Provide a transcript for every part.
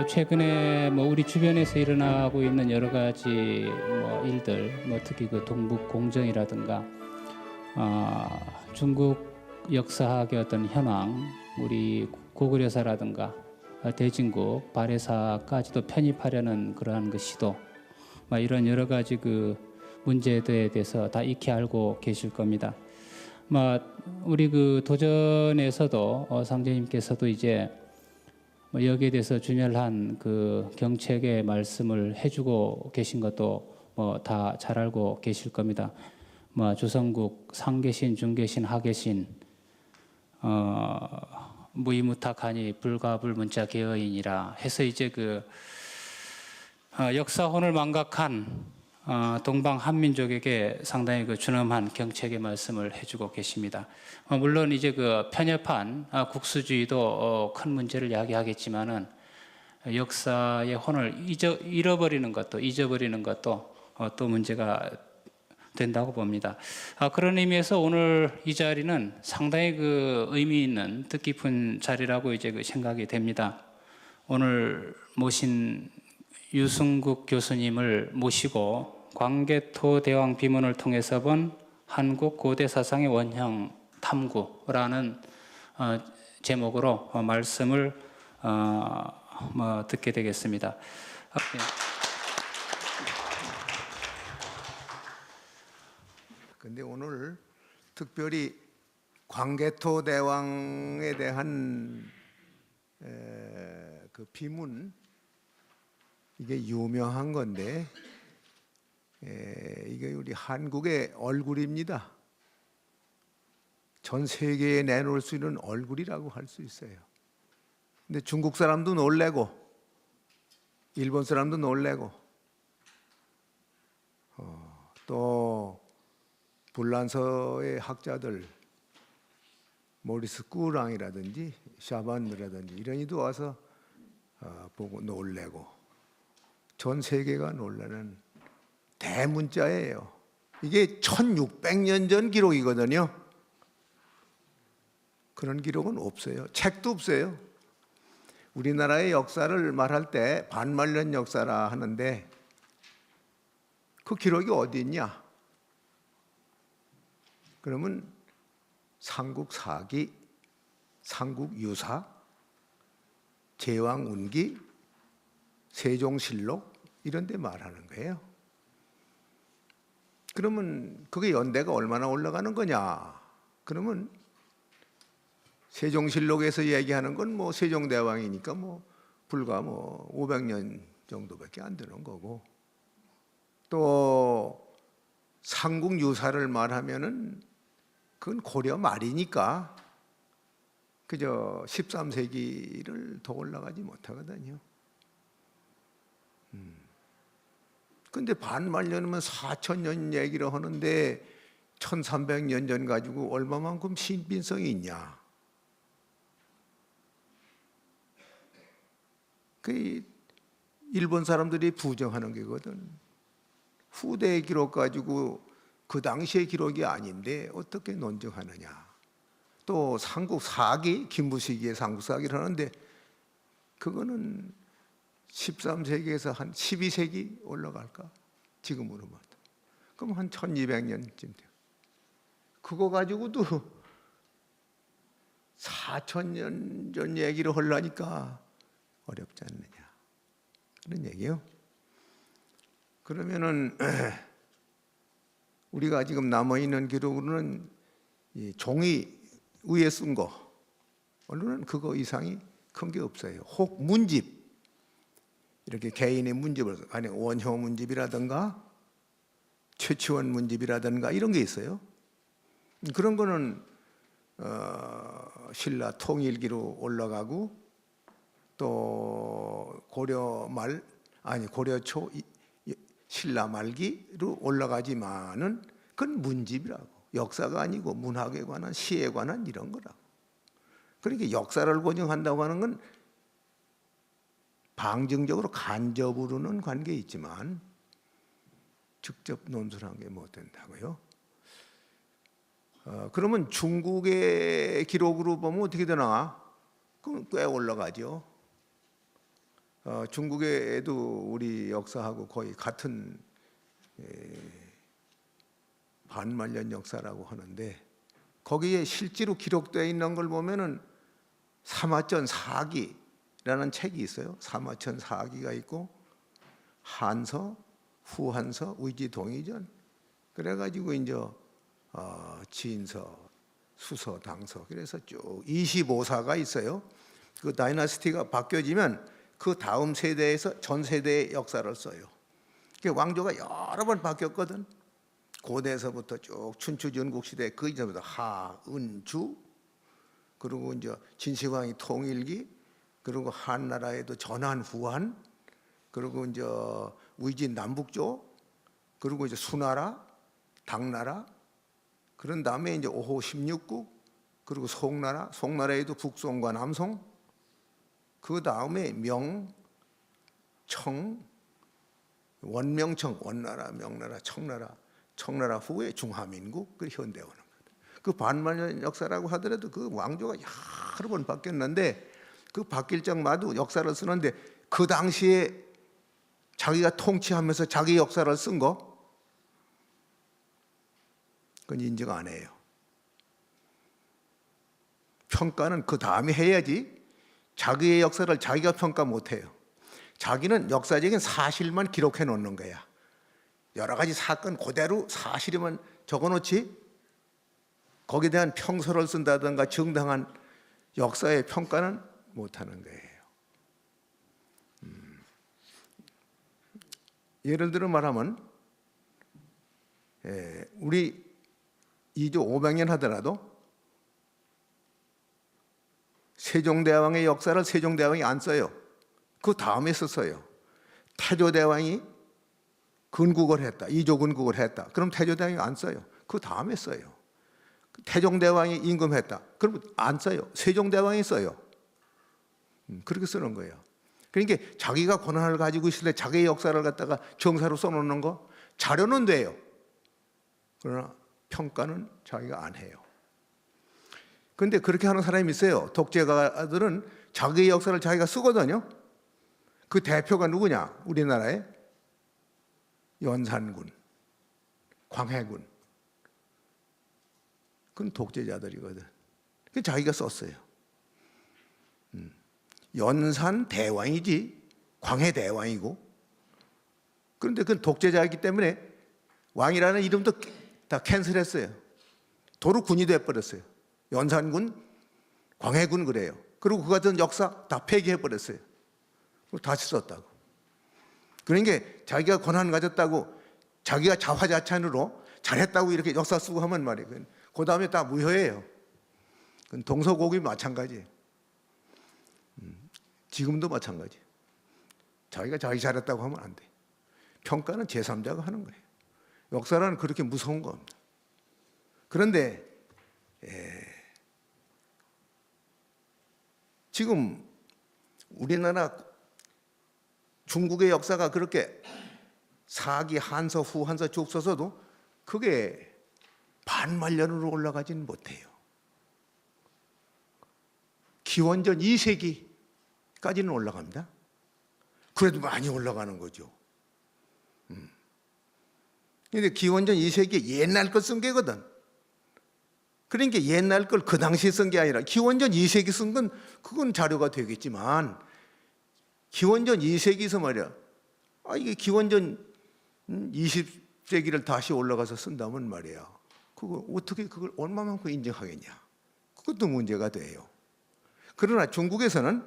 최근에 우리 주변에서 일어나고 있는 여러 가지 일들, 특히 그 동북 공정이라든가 중국 역사학의 어떤 현황, 우리 고구려사라든가 대진국, 발해사까지도 편입하려는 그러한 그 시도, 이런 여러 가지 그 문제들에 대해서 다 익히 알고 계실 겁니다. 우리 그 도전에서도 상제님께서도 이제 여기에 대해서 준열한 그 경책의 말씀을 해주고 계신 것도 다 잘 알고 계실 겁니다. 조선국 상계신, 중계신, 하계신, 무이무탁하니 불가불문자 계어이니라 해서 이제 그 역사혼을 망각한 동방 한민족에게 상당히 그 준엄한 경책의 말씀을 해주고 계십니다. 물론 이제 그 편협한 국수주의도 큰 문제를 야기하겠지만은 역사의 혼을 잊어버리는 것도 또 문제가 된다고 봅니다. 그런 의미에서 오늘 이 자리는 상당히 그 의미 있는 뜻깊은 자리라고 이제 그 생각이 됩니다. 오늘 모신 유승국 교수님을 모시고 광개토 대왕 비문을 통해서 본 한국 고대 사상의 원형 탐구라는 제목으로 말씀을 듣게 되겠습니다. 근데 오늘 특별히 광개토 대왕에 대한 그 비문, 이게 유명한 건데 이게 우리 한국의 얼굴입니다. 전 세계에 내놓을 수 있는 얼굴이라고 할 수 있어요. 근데 중국 사람도 놀래고 일본 사람도 놀래고 또 불란서의 학자들 모리스 꾸랑이라든지 샤반느라든지 이런 이도 와서 보고 놀래고 전 세계가 놀라는 대문자예요. 이게 1600년 전 기록이거든요. 그런 기록은 없어요. 책도 없어요. 우리나라의 역사를 말할 때 반만년 역사라 하는데 그 기록이 어디 있냐? 그러면 삼국사기, 삼국유사, 제왕운기, 세종실록 이런 데 말하는 거예요. 그러면 그게 연대가 얼마나 올라가는 거냐? 그러면 세종실록에서 얘기하는 건 세종대왕이니까 불과 500년 정도밖에 안 되는 거고, 또 삼국유사를 말하면은 그건 고려 말이니까 그저 13세기를 더 올라가지 못하거든요. 근데 반만년이면 4000년 얘기를 하는데 1300년 전 가지고 얼마만큼 신빙성이 있냐? 그 일본 사람들이 부정하는 게거든. 후대의 기록 가지고 그 당시의 기록이 아닌데 어떻게 논증하느냐? 또 삼국사기, 김부시기의 삼국사기를 하는데 그거는 13세기에서 한 12세기 올라갈까? 지금으로 봐도. 그럼 한 1200년쯤 돼요. 그거 가지고도 4000년 전 얘기를 하려니까 어렵지 않느냐. 그런 얘기요. 그러면은 우리가 지금 남아있는 기록으로는 이 종이 위에 쓴 거, 언론은 그거 이상이 큰 게 없어요. 혹 문집, 이렇게 개인의 문집을, 아니 원효 문집이라든가 최치원 문집이라든가 이런 게 있어요. 그런 거는 신라 통일기로 올라가고 또 고려 말, 아니 고려 초 신라 말기로 올라가지만은 그건 문집이라고. 역사가 아니고 문학에 관한, 시에 관한 이런 거라고. 그러니까 역사를 고증한다고 하는 건 방증적으로 간접으로는 관계 있지만 직접 논술한 게 못 된다고요. 그러면 중국의 기록으로 보면 어떻게 되나? 그럼 꽤 올라가죠. 중국에도 우리 역사하고 거의 같은 반만년 역사라고 하는데 거기에 실제로 기록되어 있는 걸 보면은 사마천 사기라는 책이 있어요. 사마천 사기가 있고 한서, 후한서, 위지 동의전 그래가지고 이제 진서, 수서, 당서 그래서 쭉 25사가 있어요. 그 다이너스티가 바뀌어지면 그 다음 세대에서 전 세대의 역사를 써요. 왕조가 여러 번 바뀌었거든. 고대에서부터 쭉 춘추 전국 시대 그 이전부터 하은주 그리고 이제 진시황이 통일기 그리고 한나라에도 전한 후한 그리고 이제 위진 남북조 그리고 이제 수나라 당나라 그런 다음에 이제 5호 16국 그리고 송나라에도 북송과 남송 그 다음에 명, 청, 원명청, 원나라, 명나라, 청나라 후에 중화민국, 그 현대 오는 거예요. 그 반만년 역사라고 하더라도 그 왕조가 여러 번 바뀌었는데 그 바뀔 적마다 역사를 쓰는데 그 당시에 자기가 통치하면서 자기 역사를 쓴 거 그건 인정 안 해요. 평가는 그 다음에 해야지 자기의 역사를 자기가 평가 못 해요. 자기는 역사적인 사실만 기록해 놓는 거야. 여러 가지 사건 그대로 사실에만 적어 놓지 거기에 대한 평서를 쓴다든가 정당한 역사의 평가는 못 하는 거예요. 예를 들어 말하면 우리 2조 500년 하더라도 세종대왕의 역사를 세종대왕이 안 써요. 그 다음에 썼어요. 태조대왕이 건국을 했다. 2조 건국을 했다. 그럼 태조대왕이 안 써요. 그 다음에 써요. 태종대왕이 임금했다. 그럼 안 써요. 세종대왕이 써요. 그렇게 쓰는 거예요. 그러니까 자기가 권한을 가지고 있을 때 자기의 역사를 갖다가 정사로 써놓는 거 자료는 돼요. 그러나 평가는 자기가 안 해요. 그런데 그렇게 하는 사람이 있어요. 독재가들은 자기의 역사를 자기가 쓰거든요. 그 대표가 누구냐? 우리나라의 연산군, 광해군. 그건 독재자들이거든. 자기가 썼어요. 연산 대왕이지 광해 대왕이고. 그런데 그건 독재자이기 때문에 왕이라는 이름도 다 캔슬했어요. 도로 군이 돼버렸어요. 연산군, 광해군 그래요. 그리고 그 같은 역사 다 폐기해버렸어요. 다시 썼다고. 그러니까 자기가 권한 가졌다고 자기가 자화자찬으로 잘했다고 이렇게 역사 쓰고 하면 말이에요. 그 다음에 다 무효예요. 그건 동서고기 마찬가지예요. 지금도 마찬가지. 자기가 자기 잘했다고 하면 안 돼. 평가는 제3자가 하는 거예요. 역사는 그렇게 무서운 겁니다. 그런데 지금 우리나라 중국의 역사가 그렇게 사기, 한서, 후한서 쭉 써서도 그게 반만년으로 올라가지는 못해요. 기원전 2세기까지는 올라갑니다. 그래도 많이 올라가는 거죠. 근데 기원전 2세기 옛날 걸 쓴 게거든. 그러니까 옛날 걸 그 당시에 쓴 게 아니라 기원전 2세기 쓴 건 그건 자료가 되겠지만 기원전 2세기에서 말이야. 이게 기원전 20세기를 다시 올라가서 쓴다면 말이야. 그걸 어떻게 그걸 얼마만큼 인정하겠냐. 그것도 문제가 돼요. 그러나 중국에서는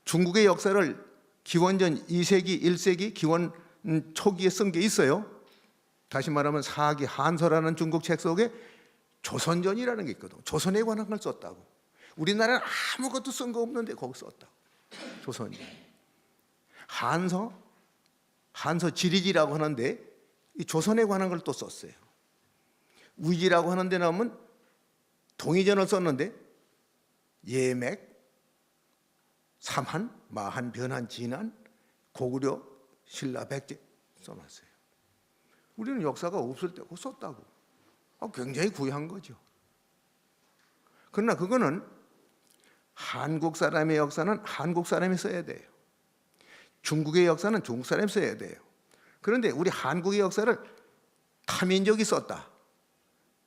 중국의 역사를 기원전 2세기, 1세기, 기원 초기에 쓴 게 있어요. 다시 말하면 사기, 한서라는 중국 책 속에 조선전이라는 게 있거든. 조선에 관한 걸 썼다고. 우리나라는 아무것도 쓴 거 없는데 거기 썼다고. 조선전. 한서 지리지라고 하는데 이 조선에 관한 걸 또 썼어요. 위지라고 하는 데 나오면 동의전을 썼는데 예맥, 삼한, 마한, 변한, 진한, 고구려, 신라, 백제 써놨어요. 우리는 역사가 없을 때 그거 썼다고. 굉장히 구애한 거죠. 그러나 그거는 한국 사람의 역사는 한국 사람이 써야 돼요. 중국의 역사는 중국 사람이 써야 돼요. 그런데 우리 한국의 역사를 타민족이 썼다.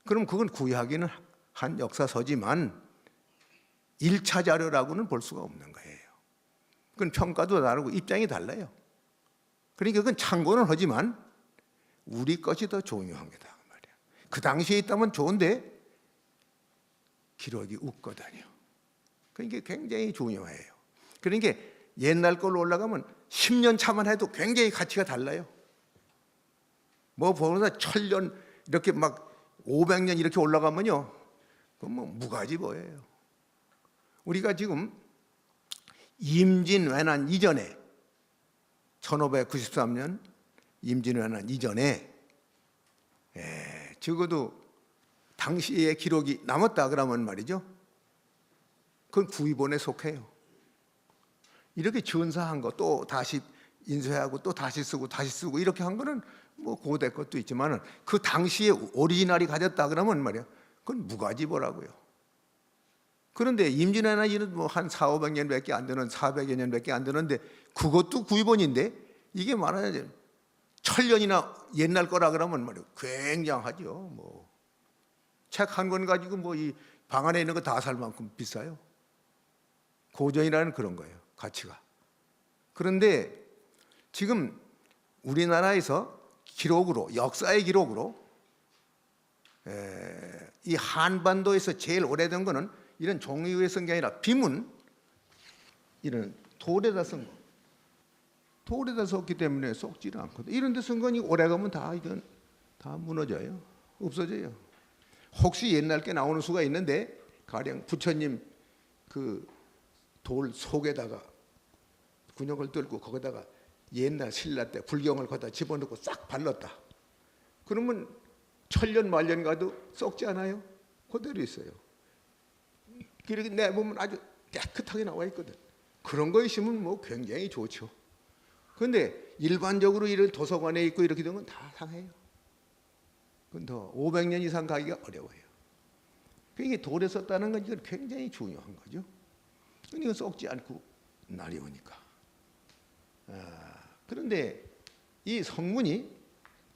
그럼 그건 구애하기는 한 역사서지만 1차 자료라고는 볼 수가 없는 거예요. 그건 평가도 다르고 입장이 달라요. 그러니까 그건 참고는 하지만 우리 것이 더 중요합니다. 말이야. 그 당시에 있다면 좋은데 기록이 웃거든요. 그러니까 굉장히 중요해요. 그러니까 옛날 걸로 올라가면 10년 차만 해도 굉장히 가치가 달라요. 뭐 보면서 1000년 이렇게 막 500년 이렇게 올라가면요, 그건 뭐 무가지 뭐예요. 우리가 지금 임진왜란 이전에 1593년 임진왜란 이전에 적어도 당시의 기록이 남았다 그러면 말이죠, 그건 구위본에 속해요. 이렇게 전사한 거 또 다시 인쇄하고 또 다시 쓰고 이렇게 한 거는 뭐 고대 것도 있지만은 그 당시에 오리지널이 가졌다 그러면 말이야, 그건 무가지보라고요. 그런데 임진왜란은 뭐 한 400~500년밖에 안 되는 400여 년밖에 안 되는데 그것도 구위본인데 이게 말하자면 1000년이나 옛날 거라 그러면 말이야 굉장하죠. 뭐 책 한 권 가지고 뭐 이 방 안에 있는 거 다 살 만큼 비싸요. 고전이라는 그런 거예요, 가치가. 그런데 지금 우리나라에서 기록으로, 역사의 기록으로 이 한반도에서 제일 오래된 거는 이런 종이 위에 쓴 게 아니라 비문, 이런 돌에다 쓴 거. 돌에다 썼기 때문에 썩지를 않거든. 이런 데 쓴 거니 오래가면 다 이건 다 무너져요. 없어져요. 혹시 옛날 게 나오는 수가 있는데 가령 부처님 그 돌 속에다가 군역을 뚫고 거기다가 옛날 신라 때 불경을 거기다 집어넣고 싹 발랐다. 그러면 1000년 말년 가도 썩지 않아요. 그대로 있어요. 이렇게 내보면 아주 깨끗하게 나와 있거든. 그런 거 있으면 뭐 굉장히 좋죠. 그런데 일반적으로 이런 도서관에 있고 이렇게 되면 다 상해요. 그건 더 500년 이상 가기가 어려워요. 그러니까 돌에 썼다는 건 이건 굉장히 중요한 거죠. 이건 썩지 않고 날이 오니까. 그런데 이 성문이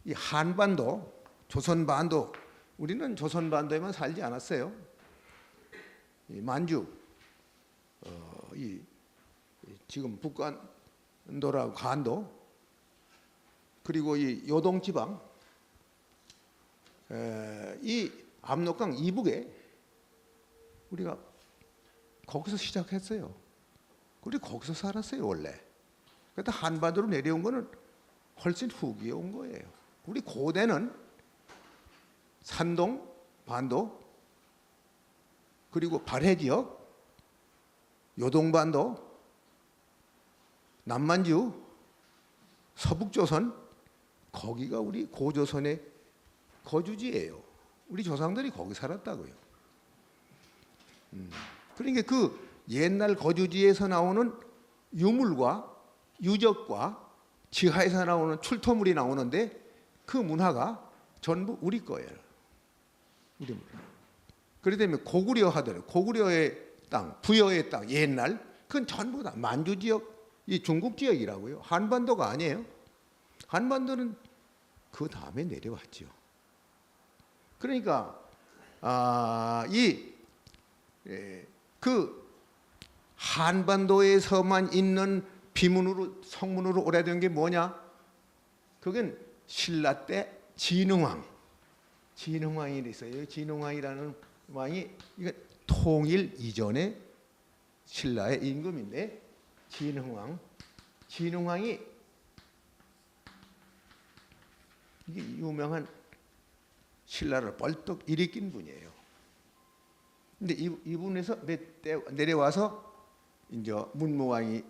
이 한반도, 조선반도, 우리는 조선반도에만 살지 않았어요. 이 만주, 이 지금 북간도라고 간도, 그리고 이 요동지방, 이 압록강 이북에 우리가 거기서 시작했어요. 우리 거기서 살았어요 원래. 그래도 한반도로 내려온 거는 훨씬 후기에 온 거예요. 우리 고대는 산동, 반도, 그리고 발해 지역, 요동반도, 남만주, 서북조선, 거기가 우리 고조선의 거주지예요. 우리 조상들이 거기 살았다고요. 그러니까 그 옛날 거주지에서 나오는 유물과 유적과 지하에서 나오는 출토물이 나오는데 그 문화가 전부 우리 거예요. 우리 문화. 그렇기 때문에 고구려 하더라도 고구려의 땅, 부여의 땅, 옛날 그건 전부 다 만주 지역, 이 중국 지역이라고요. 한반도가 아니에요. 한반도는 그 다음에 내려왔죠. 그러니까 그 한반도에서만 있는 비문으로 성문으로 오래된 게 뭐냐? 그건 신라 때 진흥왕이 있어요. 진흥왕이라는 왕이 이거 통일 이전에 신라의 임금인데 진흥왕이 이게 유명한 신라를 벌떡 일으킨 분이에요. 근데 이분에서 몇 대 내려와서 이제 문무왕이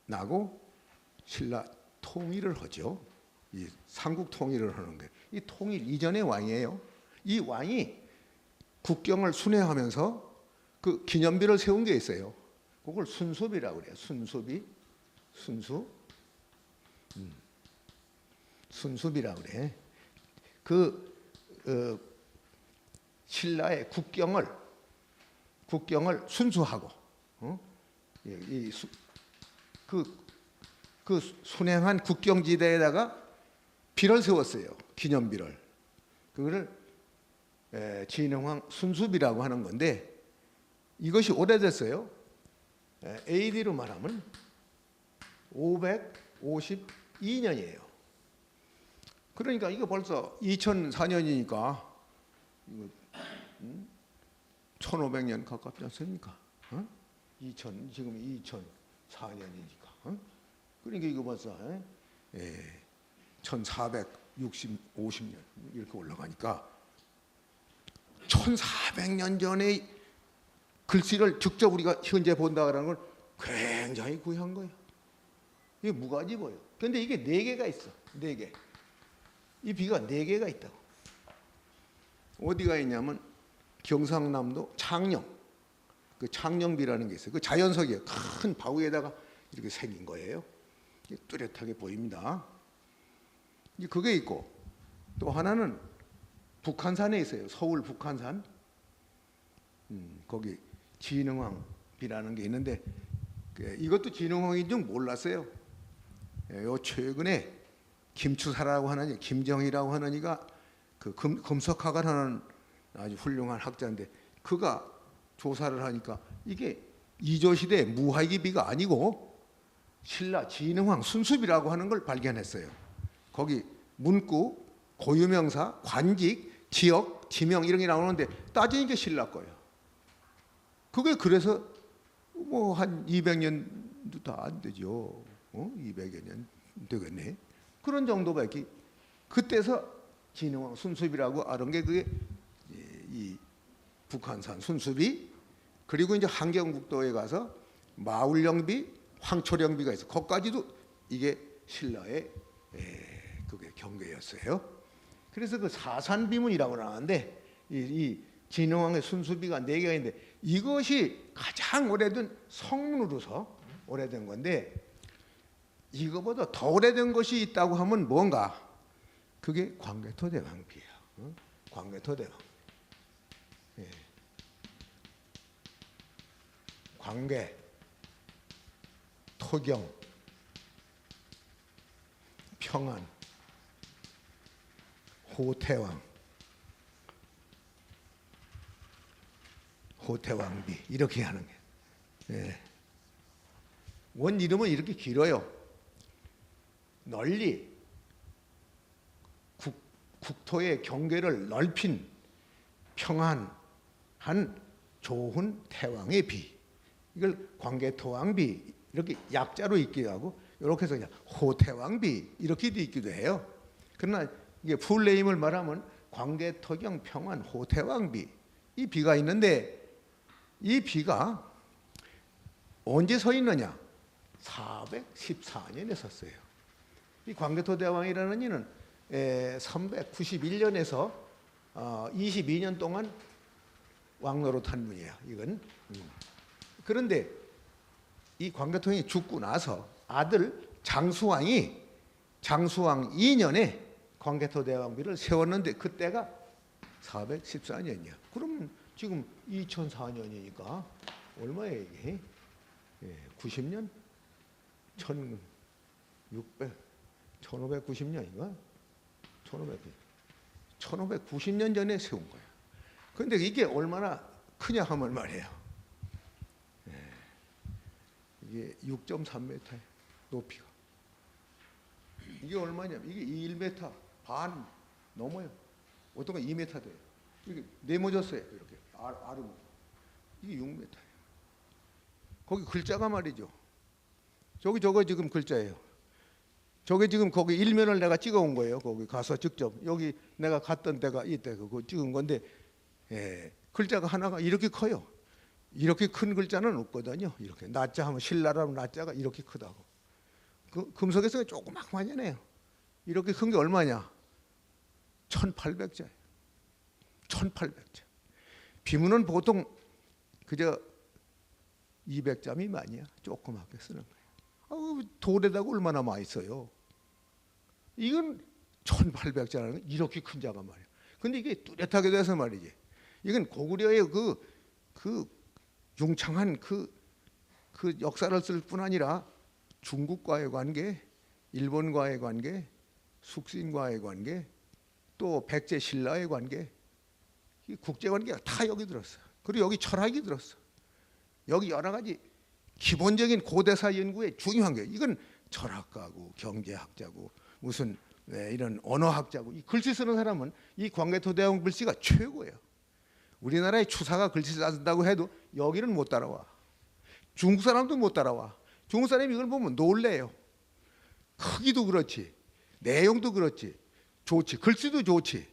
나고 신라 통일을 하죠. 이 삼국 통일을 하는 게 이 통일 이전의 왕이에요. 이 왕이 국경을 순회하면서 그 기념비를 세운 게 있어요. 그걸 순수비라고 그래요. 순수비라고 그래. 신라의 국경을 순수하고 그 그 순행한 국경지대에다가 비를 세웠어요. 기념비를. 그거를 진흥왕 순수비라고 하는 건데 이것이 오래됐어요. AD로 말하면 552년이에요. 그러니까 이거 벌써 2004년이니까 1500년 가깝지 않습니까? 2000, 지금 2004년이니까. 그러니까 이거 벌써 1450년 이렇게 올라가니까 1400년 전에 글씨를 직접 우리가 현재 본다라는 걸 굉장히 구해한 거예요. 이게 무가지 보여. 근데 이게 4개가 있어. 4개. 이 비가 4개가 있다고. 어디가 있냐면 경상남도 창녕. 그 창녕비라는 게 있어요. 그 자연석이에요. 큰 바위에다가 이렇게 새긴 거예요. 뚜렷하게 보입니다. 그게 있고 또 하나는 북한산에 있어요. 서울 북한산. 거기 진흥왕비라는 게 있는데 이것도 진흥왕인 줄 몰랐어요. 요 최근에 김추사라고 하는 김정희라고 하는 이가 그 금속학을 하는 아주 훌륭한 학자인데 그가 조사를 하니까 이게 이조시대 무화기비가 아니고 신라 진흥왕 순수비라고 하는 걸 발견했어요. 거기 문구, 고유명사, 관직, 지역, 지명 이런 게 나오는데 따지니까 신라 거예요. 그게 그래서 뭐 한 200년도 다 안 되죠. 200여 년 되겠네. 그런 정도밖에. 그때서 진흥왕 순수비라고 알은 게 그게 이 북한산 순수비, 그리고 이제 한경북도에 가서 마울령비, 황초령비가 있어. 거기까지도 이게 신라의 그게 경계였어요. 그래서 그 사산비문이라고 나왔는데 이 진흥왕의 순수비가 4개가 있는데 이것이 가장 오래된 성문으로서 오래된 건데 이거보다 더 오래된 것이 있다고 하면 뭔가? 그게 광개토대왕비예요. 광개토대왕. 광개, 토경, 평안, 호태왕, 호태왕비 이렇게 하는 게. 원 이름은 이렇게 길어요. 널리 국토의 경계를 넓힌 평안한 좋은 태왕의 비, 이걸 광개토왕비 이렇게 약자로 읽기도 하고 이렇게 해서 그냥 호태왕비 이렇게도 읽기도 해요. 그러나 이게 풀네임을 말하면 광개토경 평안 호태왕비 이 비가 있는데 이 비가 언제 서 있느냐? 414년에 섰어요. 이 광개토대왕이라는 이는 391년에서 22년 동안 왕노릇한 분이에요. 이건. 그런데 이 광개토왕이 죽고 나서 아들 장수왕이 장수왕 2년에 광개토대왕비를 세웠는데 그때가 414년이야. 그럼 지금 2004년이니까 얼마예요 이게? 90년? 1590년인가? 1590년 전에 세운 거야. 그런데 이게 얼마나 크냐 하면 말이에요. 이게 6.3m예요. 높이가. 이게 얼마냐면 이게 1m 반 넘어요. 어떤 건 2m 돼요. 이게 네모졌어요. 이렇게 아르고. 이게 6m예요. 거기 글자가 말이죠. 저거 지금 글자예요. 저게 지금 거기 일면을 내가 찍어온 거예요. 거기 가서 직접 여기 내가 갔던 데가 이때 그거 찍은 건데 글자가 하나가 이렇게 커요. 이렇게 큰 글자는 없거든요. 이렇게 나자 하면 신라라면 나자가 이렇게 크다고. 그 금속에서 조그맣만해요. 이렇게 큰 게 얼마냐? 1800자예요. 1800자. 비문은 보통 그저 200자미 많이야. 조그맣게 쓰는 거예요. 돌에다가 얼마나 많이 써요. 이건 1800자라는 건 이렇게 큰 자가 말이야. 근데 이게 뚜렷하게 돼서 말이지. 이건 고구려의 그 융창한 그 역사를 쓸 뿐 아니라 중국과의 관계, 일본과의 관계, 숙신과의 관계, 또 백제 신라의 관계, 이 국제 관계가 다 여기 들었어. 그리고 여기 철학이 들었어. 여기 여러 가지 기본적인 고대사 연구에 중요한 게, 이건 철학가고 경제학자고 무슨 이런 언어학자고, 이 글씨 쓰는 사람은 이 광개토대왕 글씨가 최고예요. 우리나라의 추사가 글씨 쓴다고 해도 여기는 못 따라와. 중국 사람도 못 따라와. 중국 사람이 이걸 보면 놀래요. 크기도 그렇지, 내용도 그렇지, 좋지, 글씨도 좋지.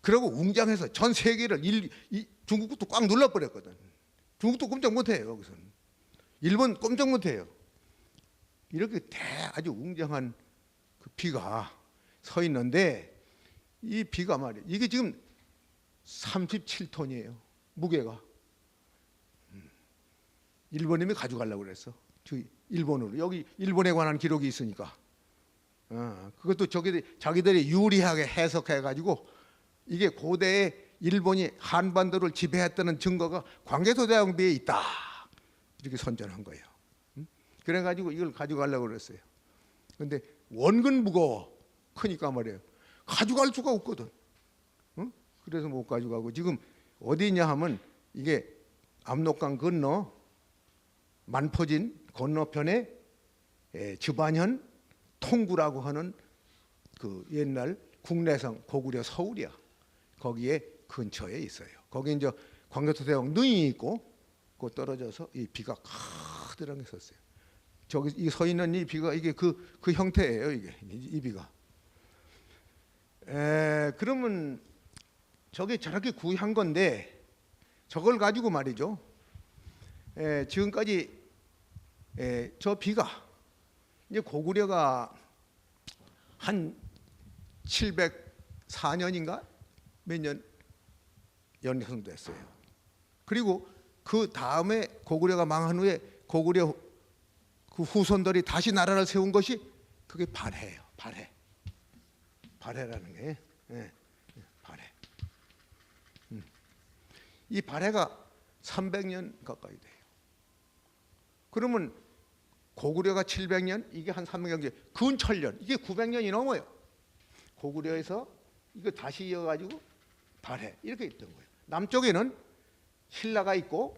그리고 웅장해서 전 세계를 중국도 꽉 눌러버렸거든. 중국도 꼼짝 못해요. 여기서는 일본 꼼짝 못해요. 이렇게 아주 웅장한 그 비가 서 있는데, 이 비가 말이에요, 이게 지금 37톤이에요 무게가. 일본님이 가져가려고 그랬어. 일본으로. 여기 일본에 관한 기록이 있으니까. 그것도 자기들이 유리하게 해석해 가지고, 이게 고대에 일본이 한반도를 지배했다는 증거가 광개토대왕비에 있다, 이렇게 선전한 거예요. 그래 가지고 이걸 가져가려고 그랬어요. 근데 원근 무거워. 크니까 말이에요, 가져갈 수가 없거든. 그래서 못 가져가고, 지금 어디 있냐 하면, 이게 압록강 건너 만포진 건너편에 주반현 통구라고 하는 그 옛날 국내성 고구려 서울이야. 거기에 근처에 있어요. 거기 이제 광개토대왕 능이 있고, 그 떨어져서 이 비가 커다랗게 섰어요. 저기 이 서 있는 이 비가 이게 그 형태예요. 이게 이 비가. 그러면 저게 저렇게 구한 건데, 저걸 가지고 말이죠, 지금까지 저 비가 이제 고구려가 한 704년인가 몇 년 연성됐어요. 그리고 그 다음에 고구려가 망한 후에 고구려 그 후손들이 다시 나라를 세운 것이 그게 발해예요. 발해라는 게, 발해. 이 발해가 300년 가까이 돼요. 그러면 고구려가 700년, 이게 한 300년, 근 1000년, 이게 900년이 넘어요. 고구려에서 이거 다시 이어가지고 발해, 이렇게 있던 거예요. 남쪽에는 신라가 있고,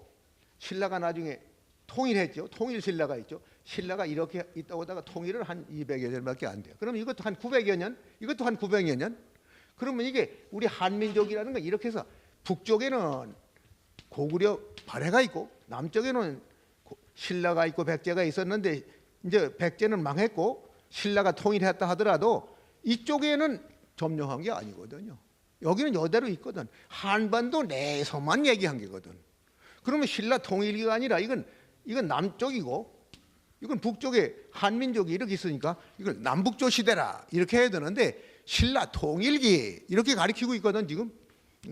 신라가 나중에 통일했죠. 통일 신라가 있죠. 신라가 이렇게 있다 오다가 통일을 한 200여 년밖에 안 돼요. 그럼 이것도 한 900여 년, 이것도 한 900여 년. 그러면 이게 우리 한민족이라는 건 이렇게 해서, 북쪽에는 고구려 발해가 있고, 남쪽에는 신라가 있고 백제가 있었는데, 이제 백제는 망했고 신라가 통일했다 하더라도 이쪽에는 점령한 게 아니거든요. 여기는 이대로 있거든. 한반도 내에서만 얘기한 게거든. 그러면 신라 통일기가 아니라 이건 남쪽이고, 이건 북쪽에 한민족이 이렇게 있으니까 이걸 남북조 시대라 이렇게 해야 되는데, 신라 통일기 이렇게 가리키고 있거든. 지금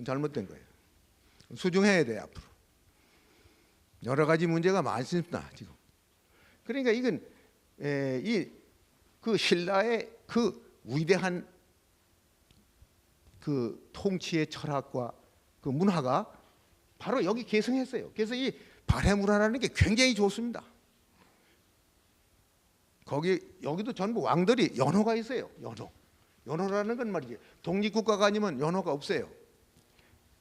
잘못된 거예요. 수정해야 돼 앞으로. 여러 가지 문제가 많습니다 지금. 그러니까 이건 그 신라의 그 위대한 그 통치의 철학과 그 문화가 바로 여기 계승했어요. 그래서 이 발해 문화라는 게 굉장히 좋습니다. 여기도 전부 왕들이 연호가 있어요. 연호라는 건 말이지, 독립국가가 아니면 연호가 없어요.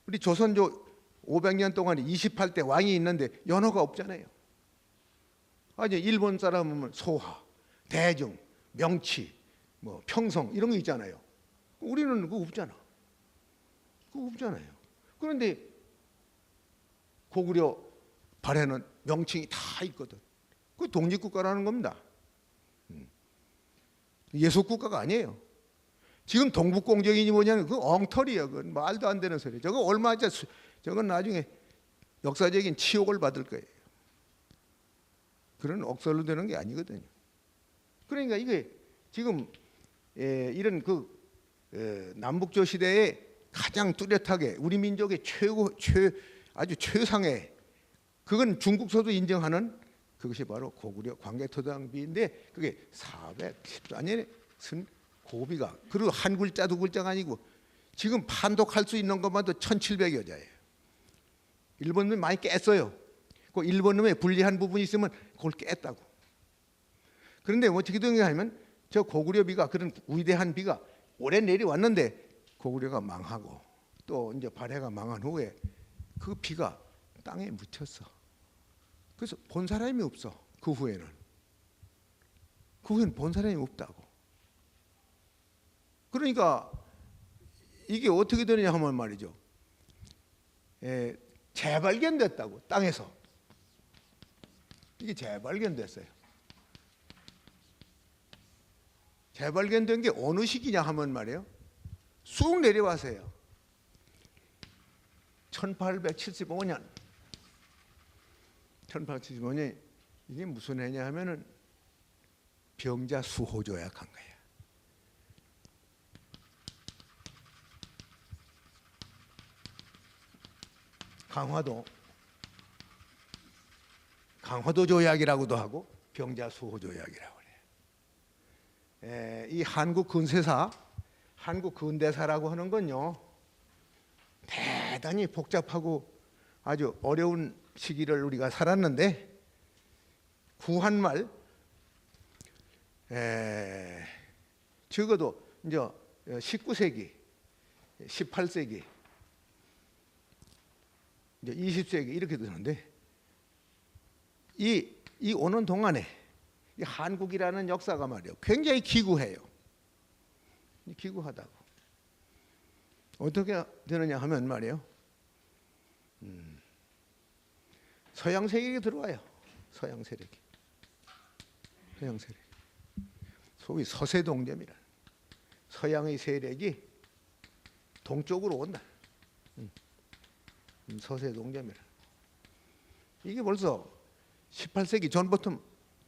우리 조선조 500년 동안 28대 왕이 있는데 연호가 없잖아요. 아니, 일본 사람은 소하, 대중, 명치, 뭐 평성 이런 거 있잖아요. 우리는 그거 없잖아. 그거 없잖아요. 그런데 고구려 발해는 명칭이 다 있거든. 그 독립국가라는 겁니다. 예속국가가 아니에요. 지금 동북공정이니 뭐냐면 그 엉터리야. 그건 말도 안 되는 소리. 저거 얼마짜리, 저건 나중에 역사적인 치욕을 받을 거예요. 그런 억설로 되는 게 아니거든요. 그러니까 이게 지금 이런 남북조 시대에 가장 뚜렷하게 우리 민족의 아주 최상의, 그건 중국서도 인정하는 그것이 바로 고구려 광개토대왕비인데, 그게 414년에 쓴 고비가, 그리고 한 글자 두 글자가 아니고 지금 판독할 수 있는 것만도 1700여 자예요. 일본놈이 많이 깼어요. 그 일본놈의 불리한 부분이 있으면 그걸 깼다고. 그런데 어떻게 된가 하면 저 고구려 비가, 그런 위대한 비가 오래 내려왔는데 고구려가 망하고 또 이제 발해가 망한 후에 그 비가 땅에 묻혔어. 그래서 본 사람이 없어. 그 후에는 본 사람이 없다고. 그러니까 이게 어떻게 되느냐 하면 말이죠, 재발견됐다고. 땅에서 이게 재발견됐어요. 재발견된 게 어느 시기냐 하면 말이에요, 쑥 내려와서요. 1875년 이게 무슨 해냐 하면은 병자 수호 조약한 거예요. 강화도 조약이라고도 하고 병자 수호 조약이라고 해요. 이 한국 근대사라고 하는 건요, 대단히 복잡하고 아주 어려운 시기를 우리가 살았는데, 구한말 적어도 이제 19세기, 18세기, 이제 20세기 이렇게 되는데, 이 오는 동안에 이 한국이라는 역사가 말이에요, 굉장히 기구해요. 기구하다고. 어떻게 되느냐 하면 말이에요, 서양 세력이 들어와요. 서양 세력이. 소위 서세동점이라. 서양의 세력이 동쪽으로 온다. 서세동점이라. 이게 벌써 18세기 전부터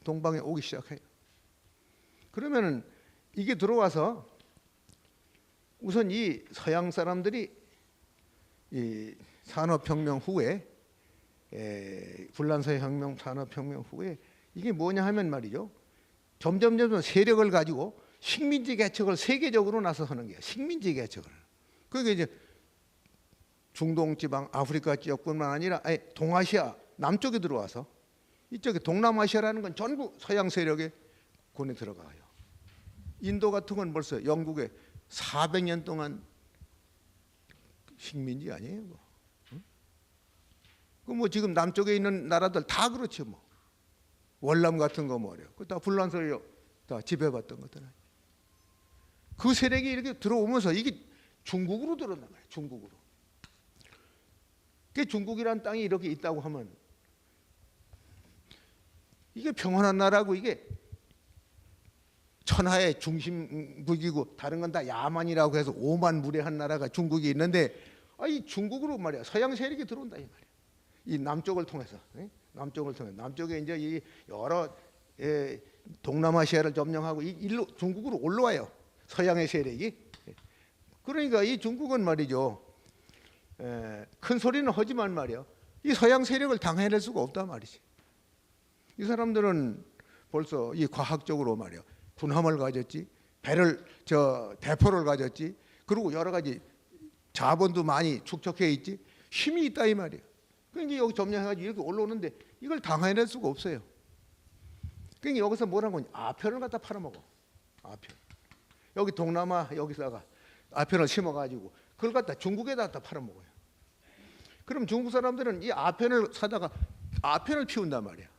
동방에 오기 시작해요. 그러면은 이게 들어와서 우선 이 서양 사람들이 이 산업혁명 후에, 불란서혁명, 산업혁명 후에 이게 뭐냐 하면 말이죠, 점점 세력을 가지고 식민지 개척을 세계적으로 나서 하는 거예요. 식민지 개척을. 그게 이제 중동 지방, 아프리카 지역뿐만 아니라 동아시아 남쪽에 들어와서, 이쪽에 동남아시아라는 건 전부 서양 세력의 권에 들어가요. 인도 같은 건 벌써 영국에 400년 동안 식민지 아니에요. 그 뭐 지금 남쪽에 있는 나라들 다 그렇죠. 뭐 월남 같은 거 뭐래요. 그 다 불란서를 다 지배받던 것들 아니에요. 그 세력이 이렇게 들어오면서 이게 중국으로 들어온단 말이에요. 중국으로. 그 중국이란 땅이 이렇게 있다고 하면 이게 평온한 나라고, 이게 천하의 중심국이고 다른 건 다 야만이라고 해서 오만무례한 나라가 중국이 있는데, 이 중국으로 말이야 서양 세력이 들어온다 이 말이야. 이 남쪽을 통해서, 남쪽에 이제 이 여러 동남아시아를 점령하고 일로 중국으로 올라와요. 서양의 세력이. 그러니까 이 중국은 말이죠, 큰 소리는 하지만 말이야, 이 서양 세력을 당해낼 수가 없단 말이지. 이 사람들은 벌써 이 과학적으로 말이야 군함을 가졌지, 대포를 가졌지, 그리고 여러 가지 자본도 많이 축적해 있지, 힘이 있다 이 말이야. 그러니까 여기 점령해가지고 이렇게 올라오는데 이걸 당해낼 수가 없어요. 그러니까 여기서 뭐라고 하냐, 아편을 갖다 팔아먹어. 아편. 여기 동남아 여기다가 아편을 심어가지고 그걸 갖다 중국에다 팔아먹어요. 그럼 중국 사람들은 이 아편을 사다가 아편을 피운단 말이야.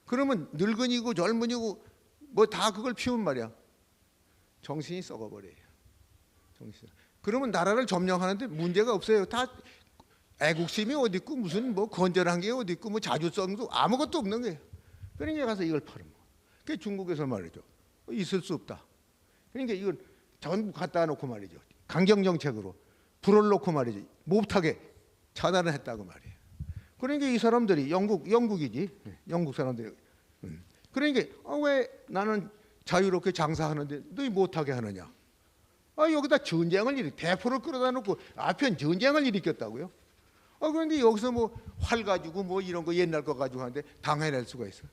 그러면 늙은이고 젊은이고 뭐 다 그걸 피운 말이야. 정신이 썩어버려요. 그러면 나라를 점령하는데 문제가 없어요. 다 애국심이 어디 있고 무슨 뭐 건전한 게 어디 있고 뭐 자주성도 아무것도 없는 거예요. 그러니까 가서 이걸 팔아먹어. 그게 중국에서 말이죠, 있을 수 없다. 그러니까 이걸 전부 갖다 놓고 말이죠, 강경 정책으로 불을 놓고 말이죠, 못하게 차단을 했다고 말이에요. 그러니까 이 사람들이 영국이지, 영국 사람들이. 그러니까 왜 나는 자유롭게 장사하는데 너희 못하게 하느냐? 여기다 전쟁을 대포를 끌어다 놓고 아편 전쟁을 일으켰다고요? 그런데 여기서 뭐 활 가지고 뭐 이런 거 옛날 거 가지고 하는데 당해낼 수가 있어?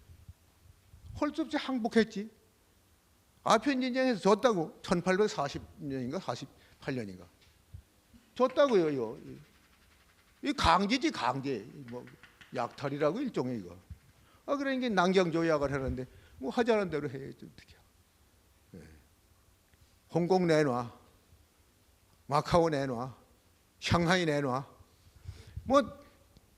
할 수 없이 항복했지. 아편 전쟁에서 졌다고. 1840년인가 48년인가 졌다고요. 이 강제지, 강제. 뭐 약탈이라고 일종의 이거. 그러니까 난경 조약을 하는데 뭐 하자는 대로 해야지 어떻게. 홍콩 내놔, 마카오 내놔, 상하이 내놔. 뭐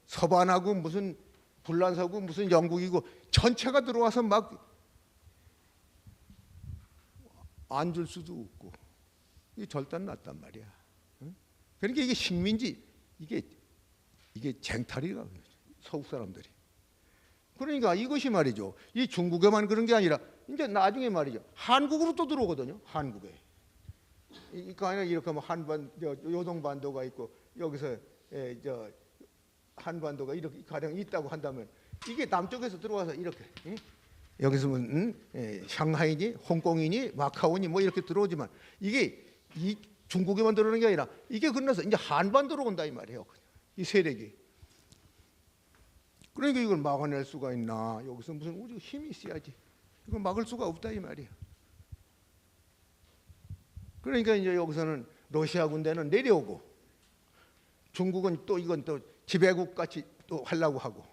서반하고 무슨 불란서고 무슨 영국이고 전체가 들어와서 막 안 줄 수도 없고 이게 절단 났단 말이야. 그러니까 이게 식민지 이게 쟁탈이라고 서구 사람들이. 그러니까 이것이 말이죠. 이 중국에만 그런 게 아니라 이제 나중에 말이죠. 한국으로 또 들어오거든요. 한국에. 그러니까 이렇게 뭐 요동반도가 있고 여기서 저 한반도가 이렇게 가령 있다고 한다면 이게 남쪽에서 들어와서 이렇게 여기서 뭐 상하이니 홍콩이니 마카오니 뭐 이렇게 들어오지만 이게 이 중국에만 들어오는 게 아니라 이게 건너서 이제 한반도로 온다 이 말이에요. 이 세력이. 그러니까 이걸 막아낼 수가 있나? 여기서 무슨 우리 힘이 있어야지. 이걸 막을 수가 없다 이 말이에요. 그러니까 이제 여기서는 러시아 군대는 내려오고 중국은 또 이건 또 지배국 같이 또 하려고 하고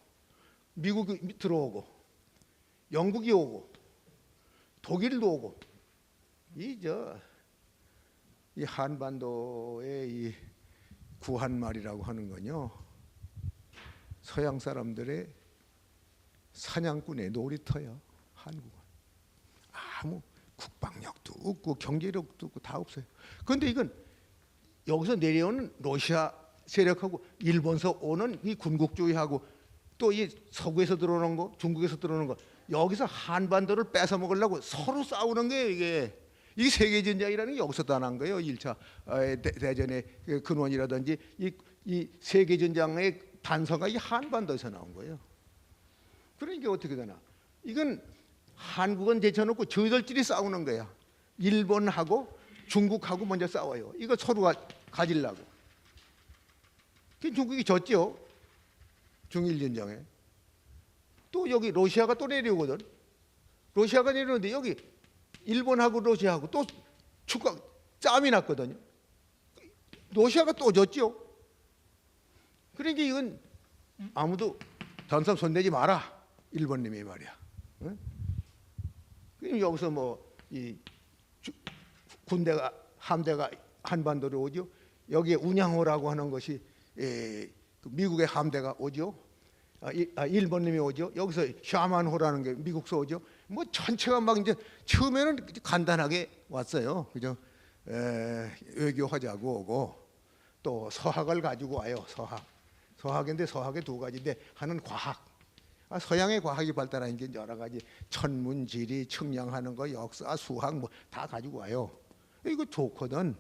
미국이 들어오고 영국이 오고 독일도 오고 이 한반도의 이 구한말이라고 하는 건요 서양 사람들의 사냥꾼의 놀이터야. 한국은 아무 국방력도 없고 경제력도 없고 다 없어요. 그런데 이건 여기서 내려오는 러시아 세력하고 일본서 오는 이 군국주의하고 또 이 서구에서 들어오는 거, 중국에서 들어오는 거 여기서 한반도를 뺏어 먹으려고 서로 싸우는 거예요. 이게 세계전쟁이라는 게 여기서 다 난 거예요. 1차 대전의 근원이라든지 이 세계전쟁의 단서가 이 한반도에서 나온 거예요. 그러니까 어떻게 되나? 이건 한국은 제쳐놓고 저희들끼리 싸우는 거야. 일본하고 중국하고 먼저 싸워요. 이거 서로가 가지려고. 중국이 졌죠. 중일전쟁에. 또 여기 러시아가 또 내려오거든. 러시아가 내려오는데 여기 일본하고 러시아하고 또 축가 짬이 났거든요. 러시아가 또 졌죠. 그러니까 이건 아무도 전선 손대지 마라. 일본님이 말이야. 응? 여기서 뭐 이 군대가 함대가 한반도로 오죠. 여기에 운양호라고 하는 것이 미국의 함대가 오죠. 일본님이 오죠. 여기서 샤만호라는 게 미국서 오죠. 뭐 전체가 막 이제 처음에는 간단하게 왔어요. 그죠? 외교하자고 오고 또 서학을 가지고 와요. 서학인데 서학의 두 가지인데 하나는 과학. 서양의 과학이 발달한 게 여러 가지 천문, 지리, 측량하는 거, 역사, 수학 뭐 다 가지고 와요. 이거 좋거든.